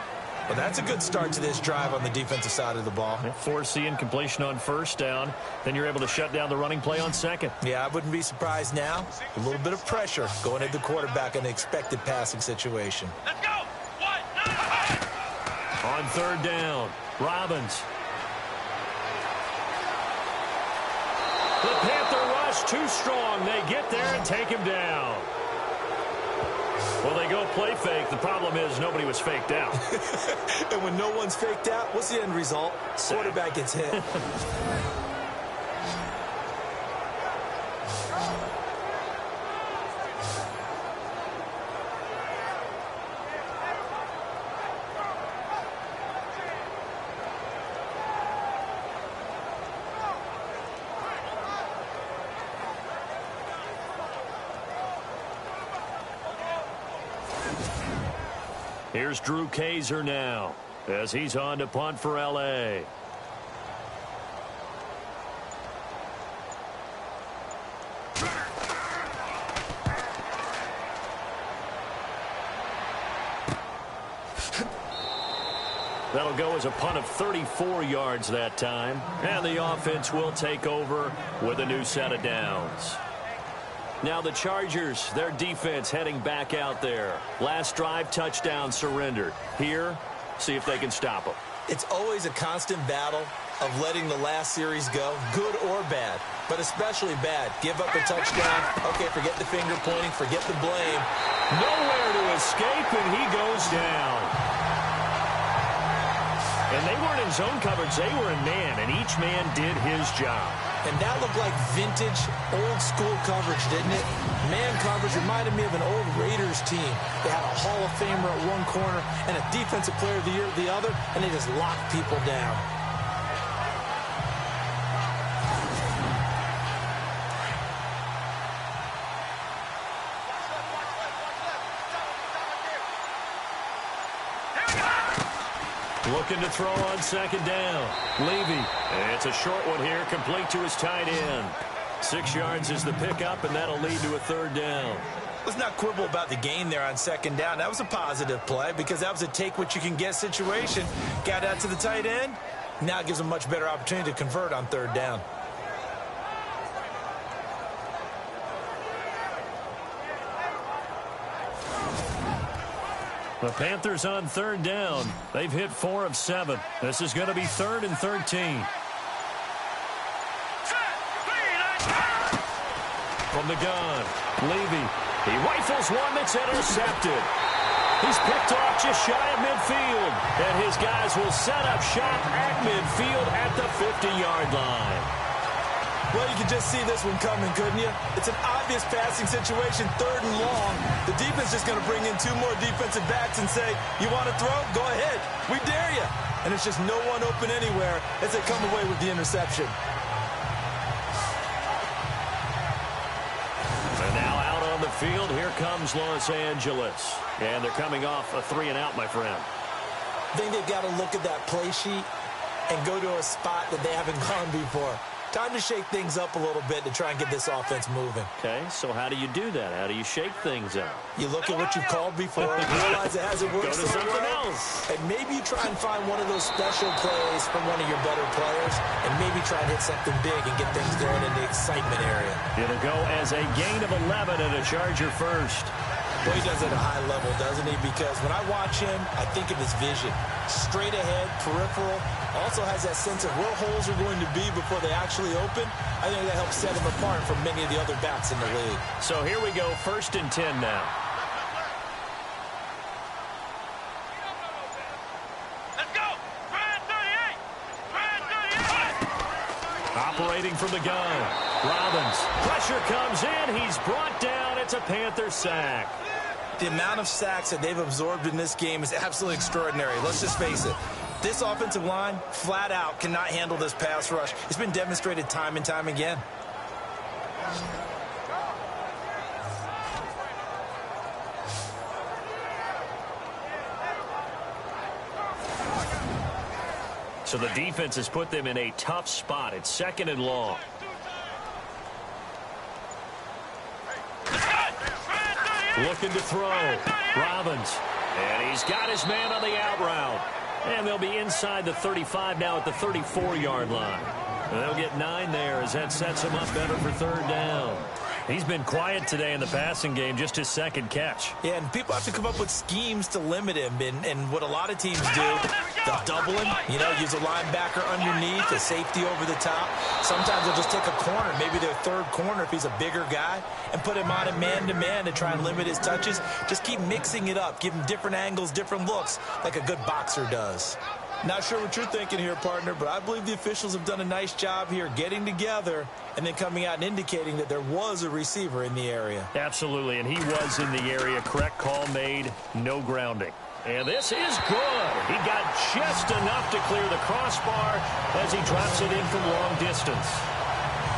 Well, that's a good start to this drive on the defensive side of the ball. Force incompletion on first down. Then you're able to shut down the running play on second. Yeah, I wouldn't be surprised now. A little bit of pressure going at the quarterback in an expected passing situation. Let's go. 1, 9, On third down, Robbins. The Panther rush too strong. They get there and take him down. Well, they go play fake. The problem is nobody was faked out. And when no one's faked out, what's the end result? Quarterback gets hit. Here's Drew Kaiser now as he's on to punt for L.A. That'll go as a punt of 34 yards that time. And the offense will take over with a new set of downs. Now the Chargers, their defense heading back out there. Last drive, touchdown surrendered. Here, see if they can stop them. It's always a constant battle of letting the last series go, good or bad, but especially bad. Give up a touchdown. Okay, forget the finger pointing, forget the blame. Nowhere to escape, and he goes down. And they weren't in zone coverage, they were in man, and each man did his job. And that looked like vintage, old-school coverage, didn't it? Man coverage reminded me of an old Raiders team. They had a Hall of Famer at one corner and a Defensive Player of the Year at the other, and they just locked people down. Looking to throw on second down. Levy. It's a short one here, complete to his tight end. 6 yards is the pickup, and that'll lead to a third down. Let's not quibble about the gain there on second down. That was a positive play because that was a take-what-you-can-get situation. Got out to the tight end. Now it gives a much better opportunity to convert on third down. The Panthers on third down. They've hit 4 of 7. This is going to be 3rd and 13. From the gun, Levy. He rifles one that's intercepted. He's picked off just shy of midfield. And his guys will set up shop at midfield at the 50-yard line. Well, you can just see this one coming, couldn't you? It's an obvious passing situation, 3rd and long. The defense is going to bring in 2 more defensive backs and say, you want to throw? Go ahead. We dare you. And it's just no one open anywhere as they come away with the interception. And now out on the field, here comes Los Angeles. And they're coming off a 3-and-out, my friend. I think they've got to look at that play sheet and go to a spot that they haven't gone before. Time to shake things up a little bit to try and get this offense moving. Okay, so how do you do that? How do you shake things up? You look at what you've called before, realize it hasn't worked Go to so something well, else. and maybe you try and find one of those special plays from one of your better players, and maybe try and hit something big and get things going in the excitement area. It'll go as a gain of 11 and a Charger first. Well, he does it at a high level, doesn't he? Because when I watch him, I think of his vision. Straight ahead, peripheral. Also has that sense of where holes are going to be before they actually open. I think that helps set him apart from many of the other backs in the league. So here we go, 1st and 10 now. Let's go. Brad 38. Brad 38. Operating from the gun. Robbins. Pressure comes in. He's brought down. It's a Panther sack. The amount of sacks that they've absorbed in this game is absolutely extraordinary. Let's just face it. This offensive line, flat out, cannot handle this pass rush. It's been demonstrated time and time again. So the defense has put them in a tough spot. It's 2nd and long. Looking to throw. Robbins. And he's got his man on the out route. And they'll be inside the 35 now at the 34-yard line. And they'll get 9 there as that sets him up better for 3rd down. He's been quiet today in the passing game, just his 2nd catch. Yeah, and people have to come up with schemes to limit him. And what a lot of teams do, they'll double him, use a linebacker underneath, a safety over the top. Sometimes they'll just take a corner, maybe their 3rd corner if he's a bigger guy, and put him on a man-to-man to try and limit his touches. Just keep mixing it up, give him different angles, different looks, like a good boxer does. Not sure what you're thinking here, partner, but I believe the officials have done a nice job here getting together and then coming out and indicating that there was a receiver in the area. Absolutely, and he was in the area. Correct call made, no grounding. And this is good. He got just enough to clear the crossbar as he drops it in from long distance.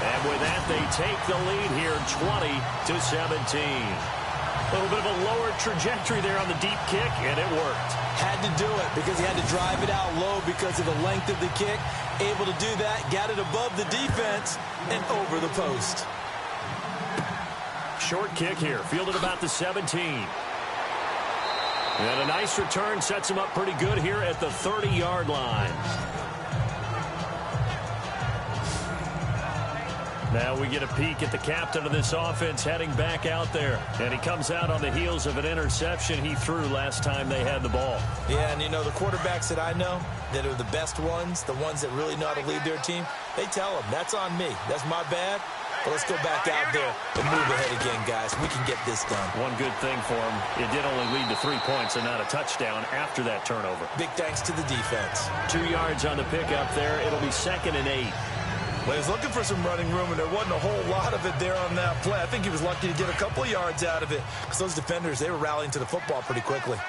And with that, they take the lead here, 20-17. A little bit of a lower trajectory there on the deep kick, and it worked. Had to do it because he had to drive it out low because of the length of the kick. Able to do that, got it above the defense and over the post. Short kick here, fielded about the 17. And a nice return sets him up pretty good here at the 30-yard line. Now we get a peek at the captain of this offense heading back out there. And he comes out on the heels of an interception he threw last time they had the ball. Yeah, and the quarterbacks that I know that are the best ones, the ones that really know how to lead their team, they tell them, that's on me. That's my bad. But let's go back out there and move ahead again, guys. We can get this done. One good thing for him, it did only lead to 3 points and not a touchdown after that turnover. Big thanks to the defense. 2 yards on the pickup there. It'll be 2nd and 8. Well, he was looking for some running room, and there wasn't a whole lot of it there on that play. I think he was lucky to get a couple of yards out of it because those defenders, they were rallying to the football pretty quickly.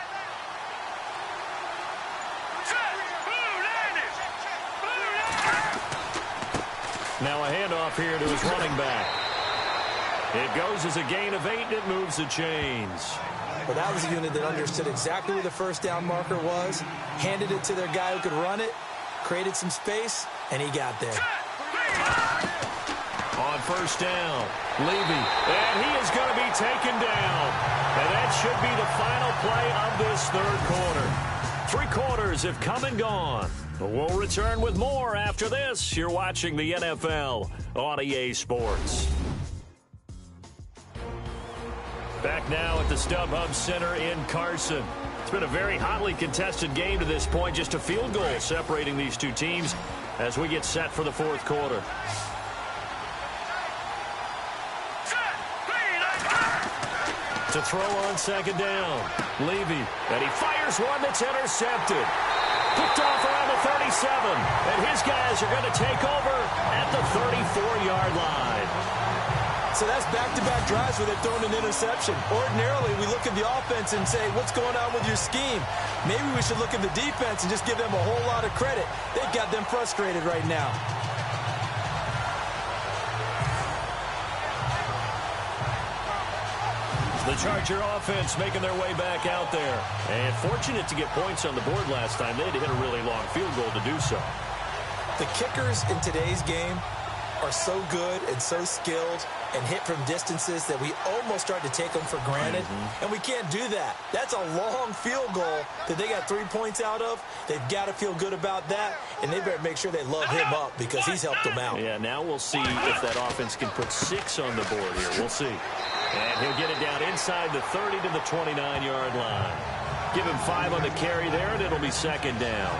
Now a handoff here to his running back. It goes as a gain of 8, and it moves the chains. But that was a unit that understood exactly where the first down marker was, handed it to their guy who could run it, created some space, and he got there. On 1st down, Levy, and he is going to be taken down. And that should be the final play of this 3rd quarter. 3 quarters have come and gone. We'll return with more after this. You're watching the NFL on EA Sports. Back now at the StubHub Center in Carson. It's been a very hotly contested game to this point. Just a field goal separating these two teams as we get set for the 4th quarter. To throw on 2nd down, Levy, and he fires one that's intercepted. Picked off around the 37, and his guys are going to take over at the 34-yard line. So that's back-to-back drives where they've thrown an interception. Ordinarily, we look at the offense and say, what's going on with your scheme? Maybe we should look at the defense and just give them a whole lot of credit. They've got them frustrated right now. The Charger offense making their way back out there. And fortunate to get points on the board last time. They had to hit a really long field goal to do so. The kickers in today's game are so good and so skilled and hit from distances that we almost start to take them for granted, and we can't do that. That's a long field goal that they got 3 points out of. They've got to feel good about that, and they better make sure they love him up because he's helped them out. Yeah, now we'll see if that offense can put 6 on the board here. We'll see. And he'll get it down inside the 30 to the 29-yard line. Give him 5 on the carry there, and it'll be second down.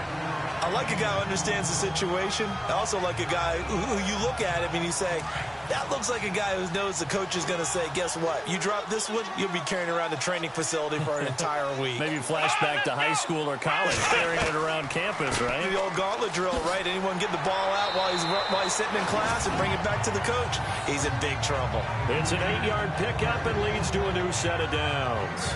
I like a guy who understands the situation. I also like a guy who you look at him and you say, that looks like a guy who knows the coach is going to say, guess what? You drop this one, you'll be carrying around the training facility for an entire week. Maybe flashback to high school or college, carrying it around campus, right? The old gauntlet drill, right? Anyone get the ball out while he's sitting in class and bring it back to the coach? He's in big trouble. It's an 8-yard pickup and leads to a new set of downs.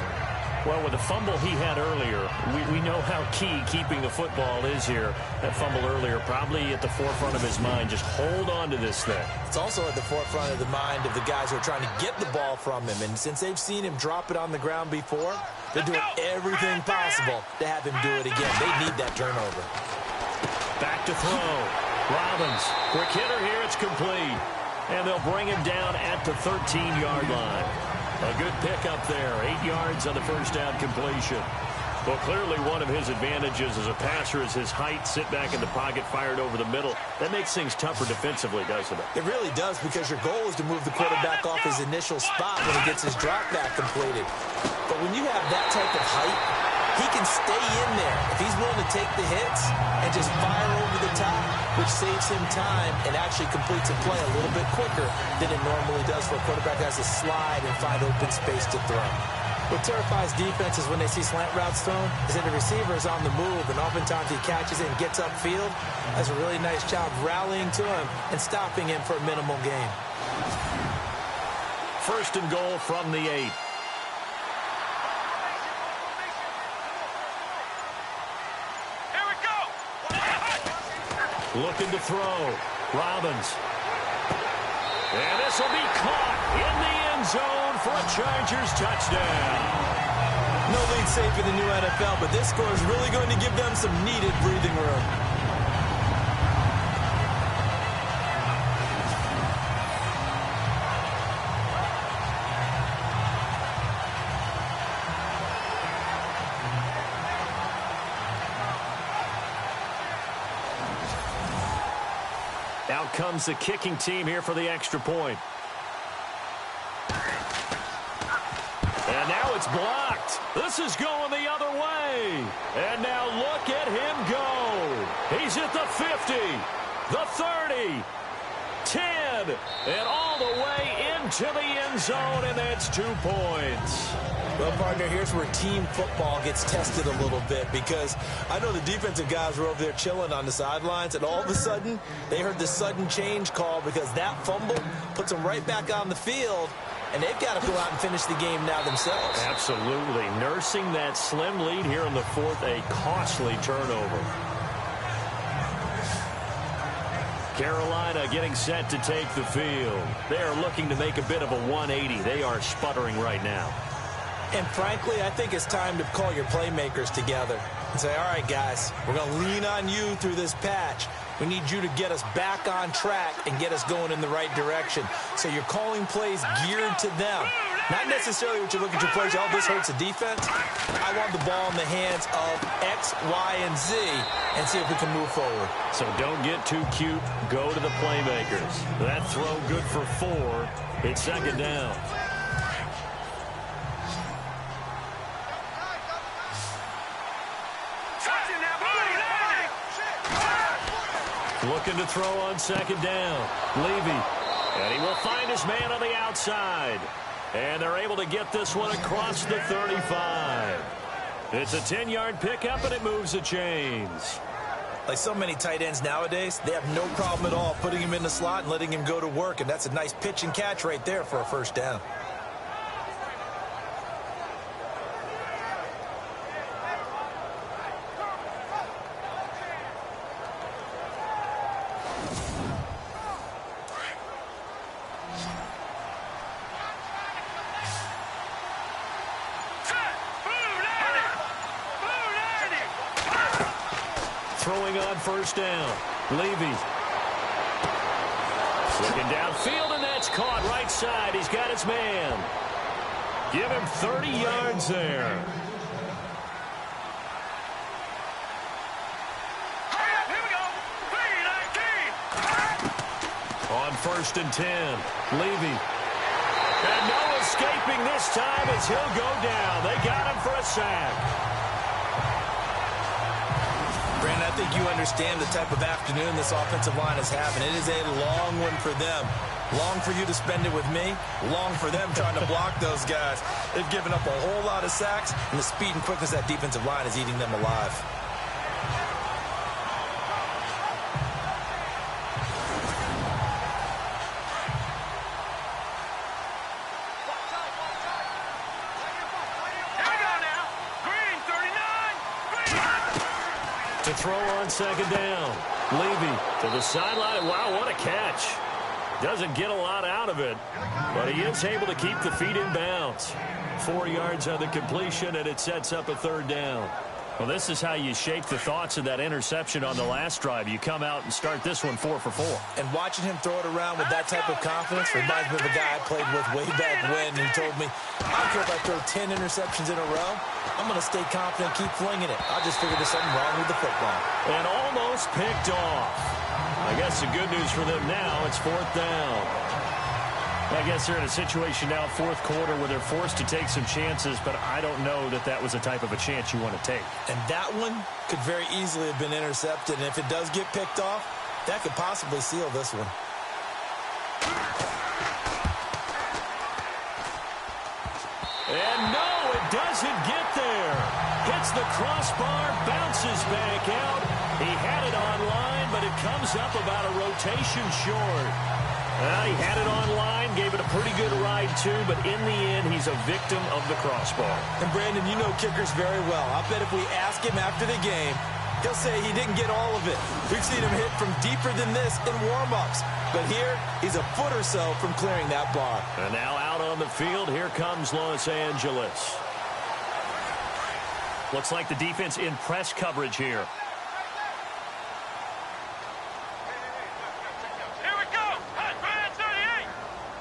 Well, with the fumble he had earlier, we know how key keeping the football is here. That fumble earlier probably at the forefront of his mind. Just hold on to this thing. It's also at the forefront of the mind of the guys who are trying to get the ball from him. And since they've seen him drop it on the ground before, they're doing everything possible to have him do it again. They need that turnover. Back to throw. Robbins, quick hitter here. It's complete. And they'll bring him down at the 13-yard line. A good pickup there. 8 yards on the first down completion. Well, clearly one of his advantages as a passer is his height. Sit back in the pocket, fired over the middle. That makes things tougher defensively, doesn't it? It really does, because your goal is to move the quarterback off his initial spot when he gets his drop back completed. But when you have that type of height, he can stay in there if he's willing to take the hits and just fire over the top, which saves him time and actually completes a play a little bit quicker than it normally does for a quarterback who has to slide and find open space to throw. What terrifies defenses when they see slant routes thrown is that the receiver is on the move, and oftentimes he catches it and gets upfield. Does a really nice job rallying to him and stopping him for a minimal gain. First and goal from the 8. Looking to throw. Robbins. And this will be caught in the end zone for a Chargers touchdown. No lead safe in the new NFL, but this score is really going to give them some needed breathing room. Out comes the kicking team here for the extra point. And now it's blocked. This is going the other way. And now look at him go. He's at the 50, the 30, 10, and all the way into the end zone, and that's 2 points. Well, partner, here's where team football gets tested a little bit, because I know the defensive guys were over there chilling on the sidelines, and all of a sudden, they heard the sudden change call because that fumble puts them right back on the field, and they've got to go out and finish the game now themselves. Absolutely. Nursing that slim lead here in the 4th, a costly turnover. Carolina getting set to take the field. They are looking to make a bit of a 180. They are sputtering right now. And frankly, I think it's time to call your playmakers together and say, all right, guys, we're going to lean on you through this patch. We need you to get us back on track and get us going in the right direction. So you're calling plays geared to them. Not necessarily what you look at your plays, oh, this hurts the defense. I want the ball in the hands of X, Y, and Z and see if we can move forward. So don't get too cute. Go to the playmakers. That throw good for 4. It's second down. Looking to throw on second down. Levy. And he will find his man on the outside. And they're able to get this one across the 35. It's a 10-yard pickup, and it moves the chains. Like so many tight ends nowadays, they have no problem at all putting him in the slot and letting him go to work. And that's a nice pitch and catch right there for a first down. Throwing on first down. Levy. Looking downfield, and that's caught right side. He's got his man. Give him 30 yards there. Here we go. 3-19. On 1st and 10, Levy. And no escaping this time as he'll go down. They got him for a sack. Brandon, I think you understand the type of afternoon this offensive line is having. It is a long one for them. Long for you to spend it with me. Long for them trying to block those guys. They've given up a whole lot of sacks, and the speed and quickness of that defensive line is eating them alive. Here we go now. Green, 39. To throw on 2nd down. Levy to the sideline. Wow, what a catch. Doesn't get a lot out of it, but he is able to keep the feet in bounds. 4 yards on the completion, and it sets up a 3rd down. Well, this is how you shape the thoughts of that interception on the last drive. You come out and start this one 4 for 4. And watching him throw it around with that type of confidence reminds me of a guy I played with way back when who told me, I don't care if I throw 10 interceptions in a row. I'm going to stay confident and keep flinging it. I just figured there's something wrong with the football. And almost picked off. I guess the good news for them now, it's 4th down. I guess they're in a situation now, 4th quarter, where they're forced to take some chances, but I don't know that that was the type of a chance you want to take. And that one could very easily have been intercepted, and if it does get picked off, that could possibly seal this one. And no, it doesn't get there. Hits the crossbar, bounces back out. He had it online, but it comes up about a rotation short. He had it online, gave it a pretty good ride, too, but in the end, he's a victim of the crossbar. And, Brandon, you know kickers very well. I bet if we ask him after the game, he'll say he didn't get all of it. We've seen him hit from deeper than this in warm-ups. But here, he's a foot or so from clearing that bar. And now out on the field, here comes Los Angeles. Looks like the defense in press coverage here. Here we go. Brand 38.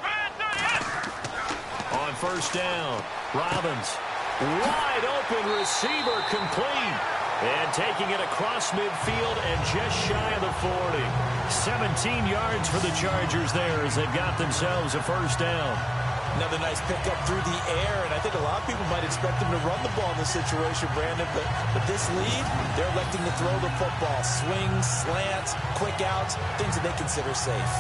Brand 38. On 1st down, Robbins. Wide open receiver complete. And taking it across midfield and just shy of the 40. 17 yards for the Chargers there as they've got themselves a 1st down. Another nice pickup through the air, and I think a lot of people might expect them to run the ball in this situation, Brandon, but with this lead, they're electing to throw the football. Swings, slants, quick outs, things that they consider safe.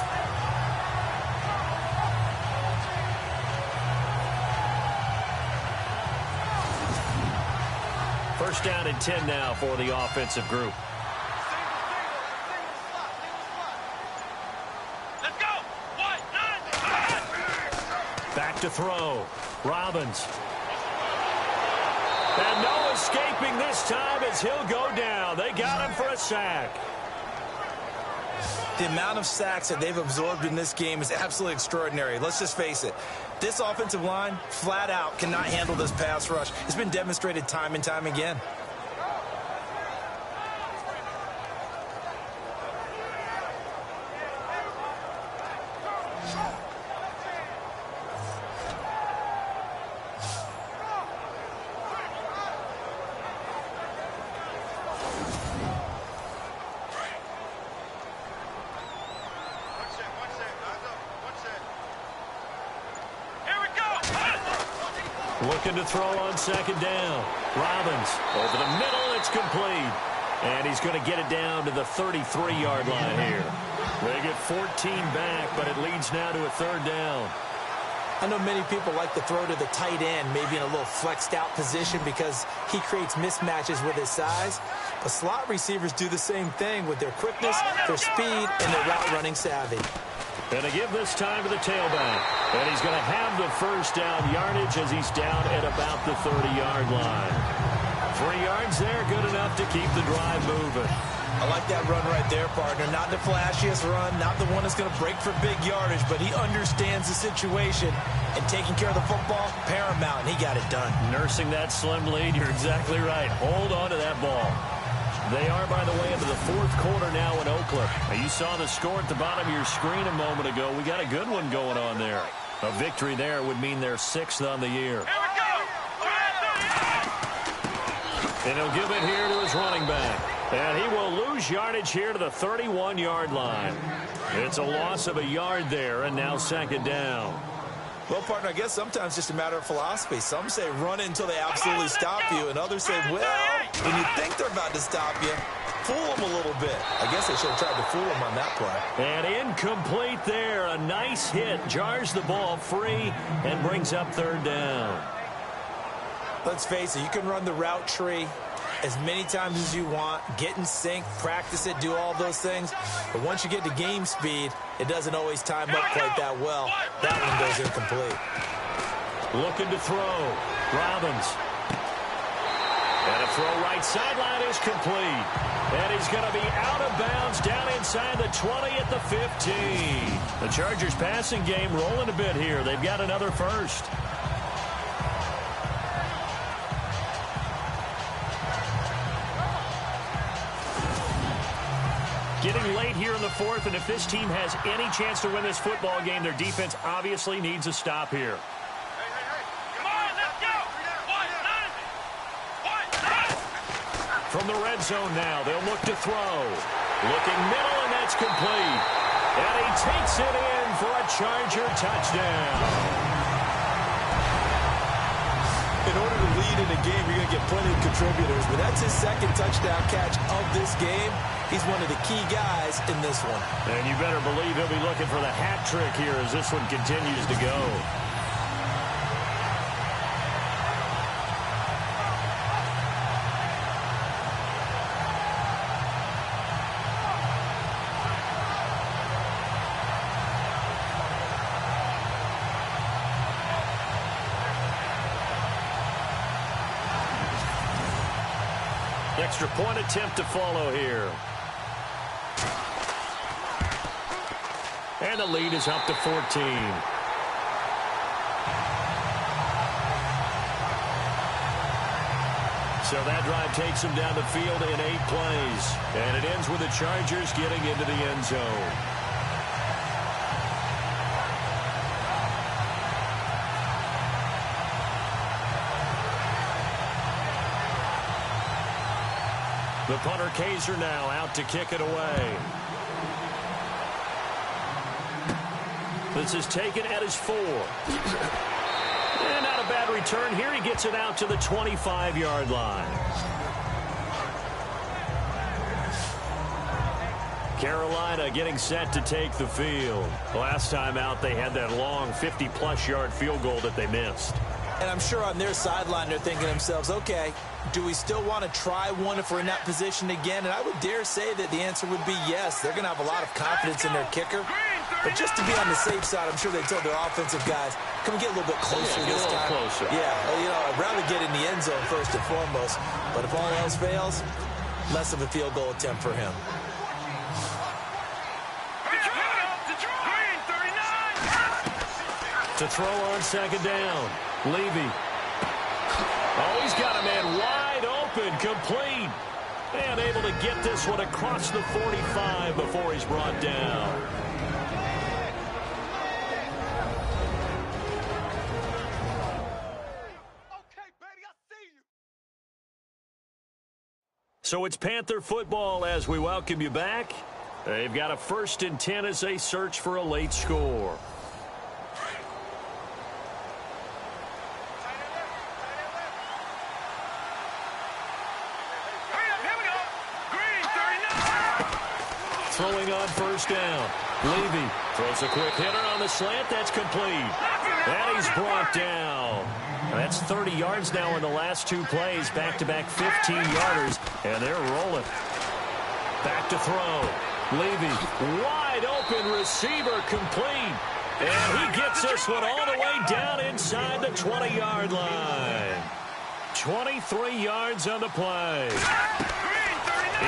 First down and 10 now for the offensive group. Let's go. 1-9. Back to throw. Robbins. And no escaping this time as he'll go down. They got him for a sack. The amount of sacks that they've absorbed in this game is absolutely extraordinary. Let's just face it. This offensive line, flat out, cannot handle this pass rush. It's been demonstrated time and time again. Looking to throw on 2nd down. Robbins over the middle. It's complete. And he's going to get it down to the 33-yard line here. They get 14 back, but it leads now to a 3rd down. I know many people like to throw to the tight end, maybe in a little flexed out position because he creates mismatches with his size. But slot receivers do the same thing with their quickness, their speed, and their route running savvy. And to give this time to the tailback. And he's going to have the 1st down yardage as he's down at about the 30-yard line. 3 yards there, good enough to keep the drive moving. I like that run right there, partner. Not the flashiest run, not the one that's going to break for big yardage, but he understands the situation, and taking care of the football, paramount, and he got it done. Nursing that slim lead, you're exactly right. Hold on to that ball. They are, by the way, into the fourth quarter now in Oakland. Now, you saw the score at the bottom of your screen a moment ago. We got a good one going on there. A victory there would mean they're 6th on the year. Here we go. And he'll give it here to his running back. And he will lose yardage here to the 31-yard line. It's a loss of a yard there, and now 2nd down. Well, partner, I guess sometimes just a matter of philosophy. Some say run it until they absolutely stop you, and others say, well, when you think they're about to stop you, fool them a little bit. I guess they should have tried to fool them on that play. And incomplete there. A nice hit. Jars the ball free and brings up 3rd down. Let's face it, you can run the route tree as many times as you want, get in sync, practice it, do all those things. But once you get to game speed, it doesn't always time up quite that well. That one goes incomplete. Looking to throw. Robbins. And a throw right sideline is complete. And he's going to be out of bounds down inside the 20 at the 15. The Chargers passing game rolling a bit here. They've got another first. Getting late here in the 4th, and if this team has any chance to win this football game, their defense obviously needs a stop here. Come on, let's go. From the red zone now, they'll look to throw. Looking middle, and that's complete. And he takes it in for a Charger touchdown. In order to lead in a game, you're going to get plenty of contributors, but that's his 2nd touchdown catch of this game. He's one of the key guys in this one. And you better believe he'll be looking for the hat trick here as this one continues to go. Extra point attempt to follow here. And the lead is up to 14. So that drive takes them down the field in 8 plays. And it ends with the Chargers getting into the end zone. The punter Kaiser now out to kick it away. This is taken at his 4. And not a bad return here. He gets it out to the 25-yard line. Carolina getting set to take the field. Last time out, they had that long 50-plus yard field goal that they missed. And I'm sure on their sideline they're thinking to themselves, okay, do we still want to try one if we're in that position again? And I would dare say that the answer would be yes. They're going to have a lot of confidence in their kicker. But just to be on the safe side, I'm sure they told their offensive guys, can we get a little bit closer this time? Closer. Yeah, well, you know, I'd rather get in the end zone first and foremost. But if all else fails, less of a field goal attempt for him. To throw on 2nd down. Levy. Oh, he's got a man wide open, complete. And able to get this one across the 45 before he's brought down. Okay, baby, I see you. So it's Panther football as we welcome you back. They've got a 1st and 10 as they search for a late score. Throwing on 1st down. Levy throws a quick hitter on the slant. That's complete. And he's brought down. That's 30 yards now in the last 2 plays. Back-to-back 15-yarders. And they're rolling. Back to throw. Levy, wide open receiver, complete. And he gets this one all the way down inside the 20-yard line. 23 yards on the play.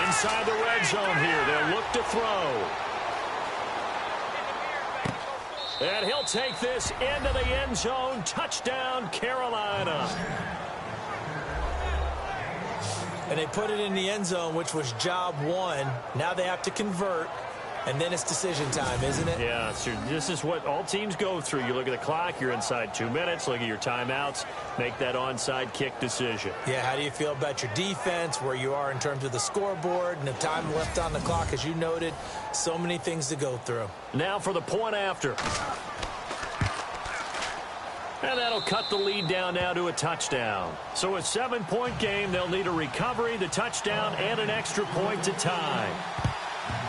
Inside the red zone here. They'll look to throw. And he'll take this into the end zone. Touchdown, Carolina. And they put it in the end zone, which was job one. Now they have to convert, and then it's decision time, isn't it? Yeah, so this is what all teams go through. You look at the clock, you're inside 2 minutes, look at your timeouts, make that onside kick decision. Yeah, how do you feel about your defense, where you are in terms of the scoreboard, and the time left on the clock, as you noted, so many things to go through. Now for the point after. And that'll cut the lead down now to a touchdown. So a 7-point game, they'll need a recovery, the touchdown, and an extra point to tie.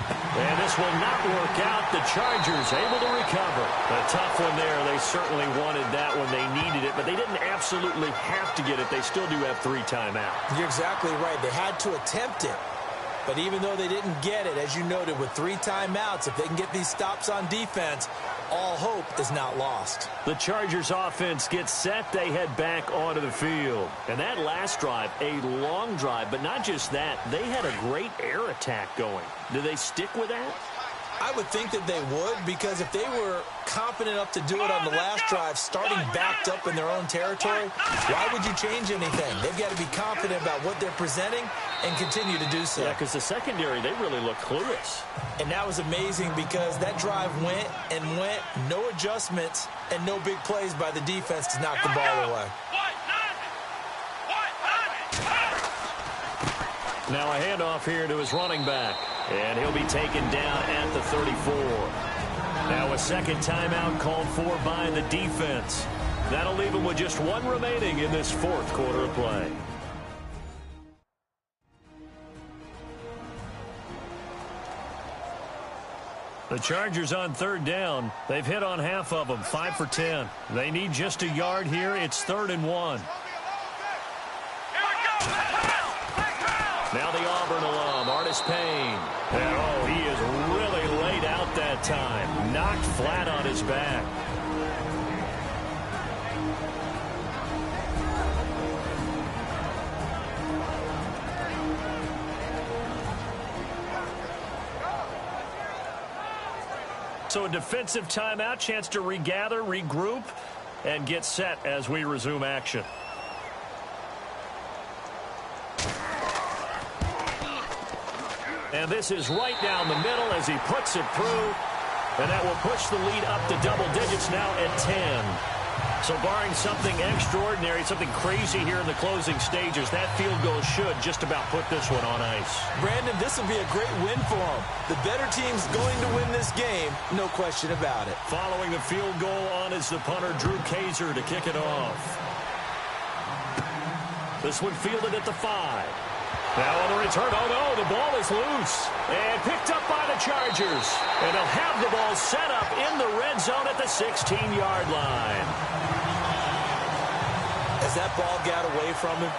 And this will not work out. The Chargers able to recover. A tough one there. They certainly wanted that when they needed it, but they didn't absolutely have to get it. They still do have 3 timeouts. You're exactly right. They had to attempt it. But even though they didn't get it, as you noted, with 3 timeouts, if they can get these stops on defense, all hope is not lost. The Chargers offense gets set. They head back onto the field. And that last drive, a long drive, but not just that. They had a great air attack going. Do they stick with that? I would think that they would, because if they were confident enough to do it on the last drive, starting backed up in their own territory, why would you change anything? They've got to be confident about what they're presenting and continue to do so. Yeah, because the secondary, they really look clueless. And that was amazing because that drive went and went, no adjustments, and no big plays by the defense to knock the ball away. Now a handoff here to his running back. And he'll be taken down at the 34. Now a second timeout called for by the defense. That'll leave him with just 1 remaining in this 4th quarter of play. The Chargers on 3rd down. They've hit on half of them, 5 for 10. They need just a yard here. It's 3rd and 1. Now the Auburn alum, Artis Payne. And, oh, he is really laid out that time. Knocked flat on his back. So a defensive timeout, chance to regather, regroup, and get set as we resume action. And this is right down the middle as he puts it through. And that will push the lead up to double digits now at 10. So barring something extraordinary, something crazy here in the closing stages, that field goal should just about put this one on ice. Brandon, this will be a great win for them. The better team's going to win this game, no question about it. Following the field goal on is the punter, Drew Kaiser, to kick it off. This one fielded at the 5. Now on the return, oh no, the ball is loose. And picked up by the Chargers. And they'll have the ball set up in the red zone at the 16-yard line. As that ball got away from him,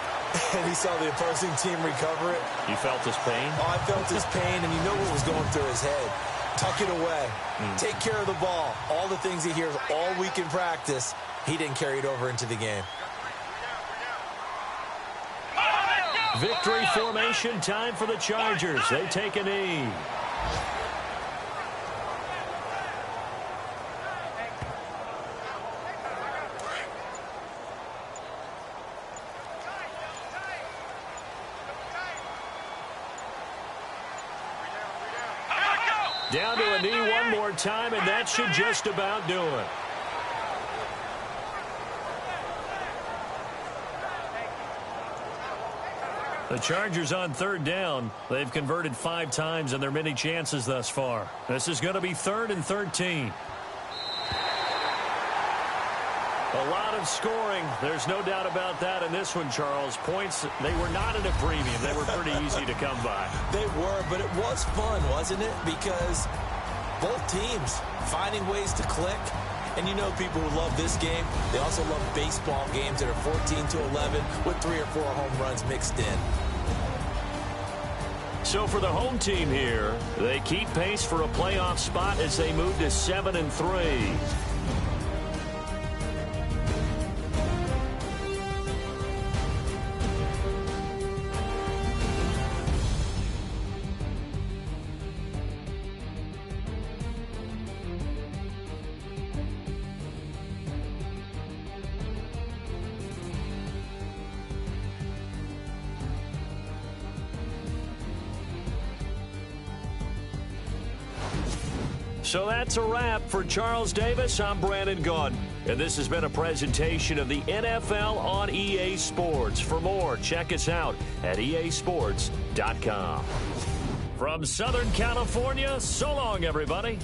and he saw the opposing team recover it. You felt his pain? Oh, I felt his pain, and you know what was going through his head. Tuck it away. Take care of the ball. All the things he hears all week in practice, he didn't carry it over into the game. Victory formation time for the Chargers. They take a knee. Down to a knee one more time, and that should just about do it. The Chargers on 3rd down. They've converted 5 times in their many chances thus far. This is going to be 3rd and 13. A lot of scoring. There's no doubt about that in this one, Charles. Points, they were not at a premium. They were pretty easy to come by. They were, but it was fun, wasn't it? Because both teams finding ways to click. And you know people who love this game, they also love baseball games that are 14-11 with 3 or 4 home runs mixed in. So for the home team here, they keep pace for a playoff spot as they move to 7-3. So that's a wrap. For Charles Davis, I'm Brandon Gaudin. And this has been a presentation of the NFL on EA Sports. For more, check us out at easports.com. From Southern California, so long, everybody.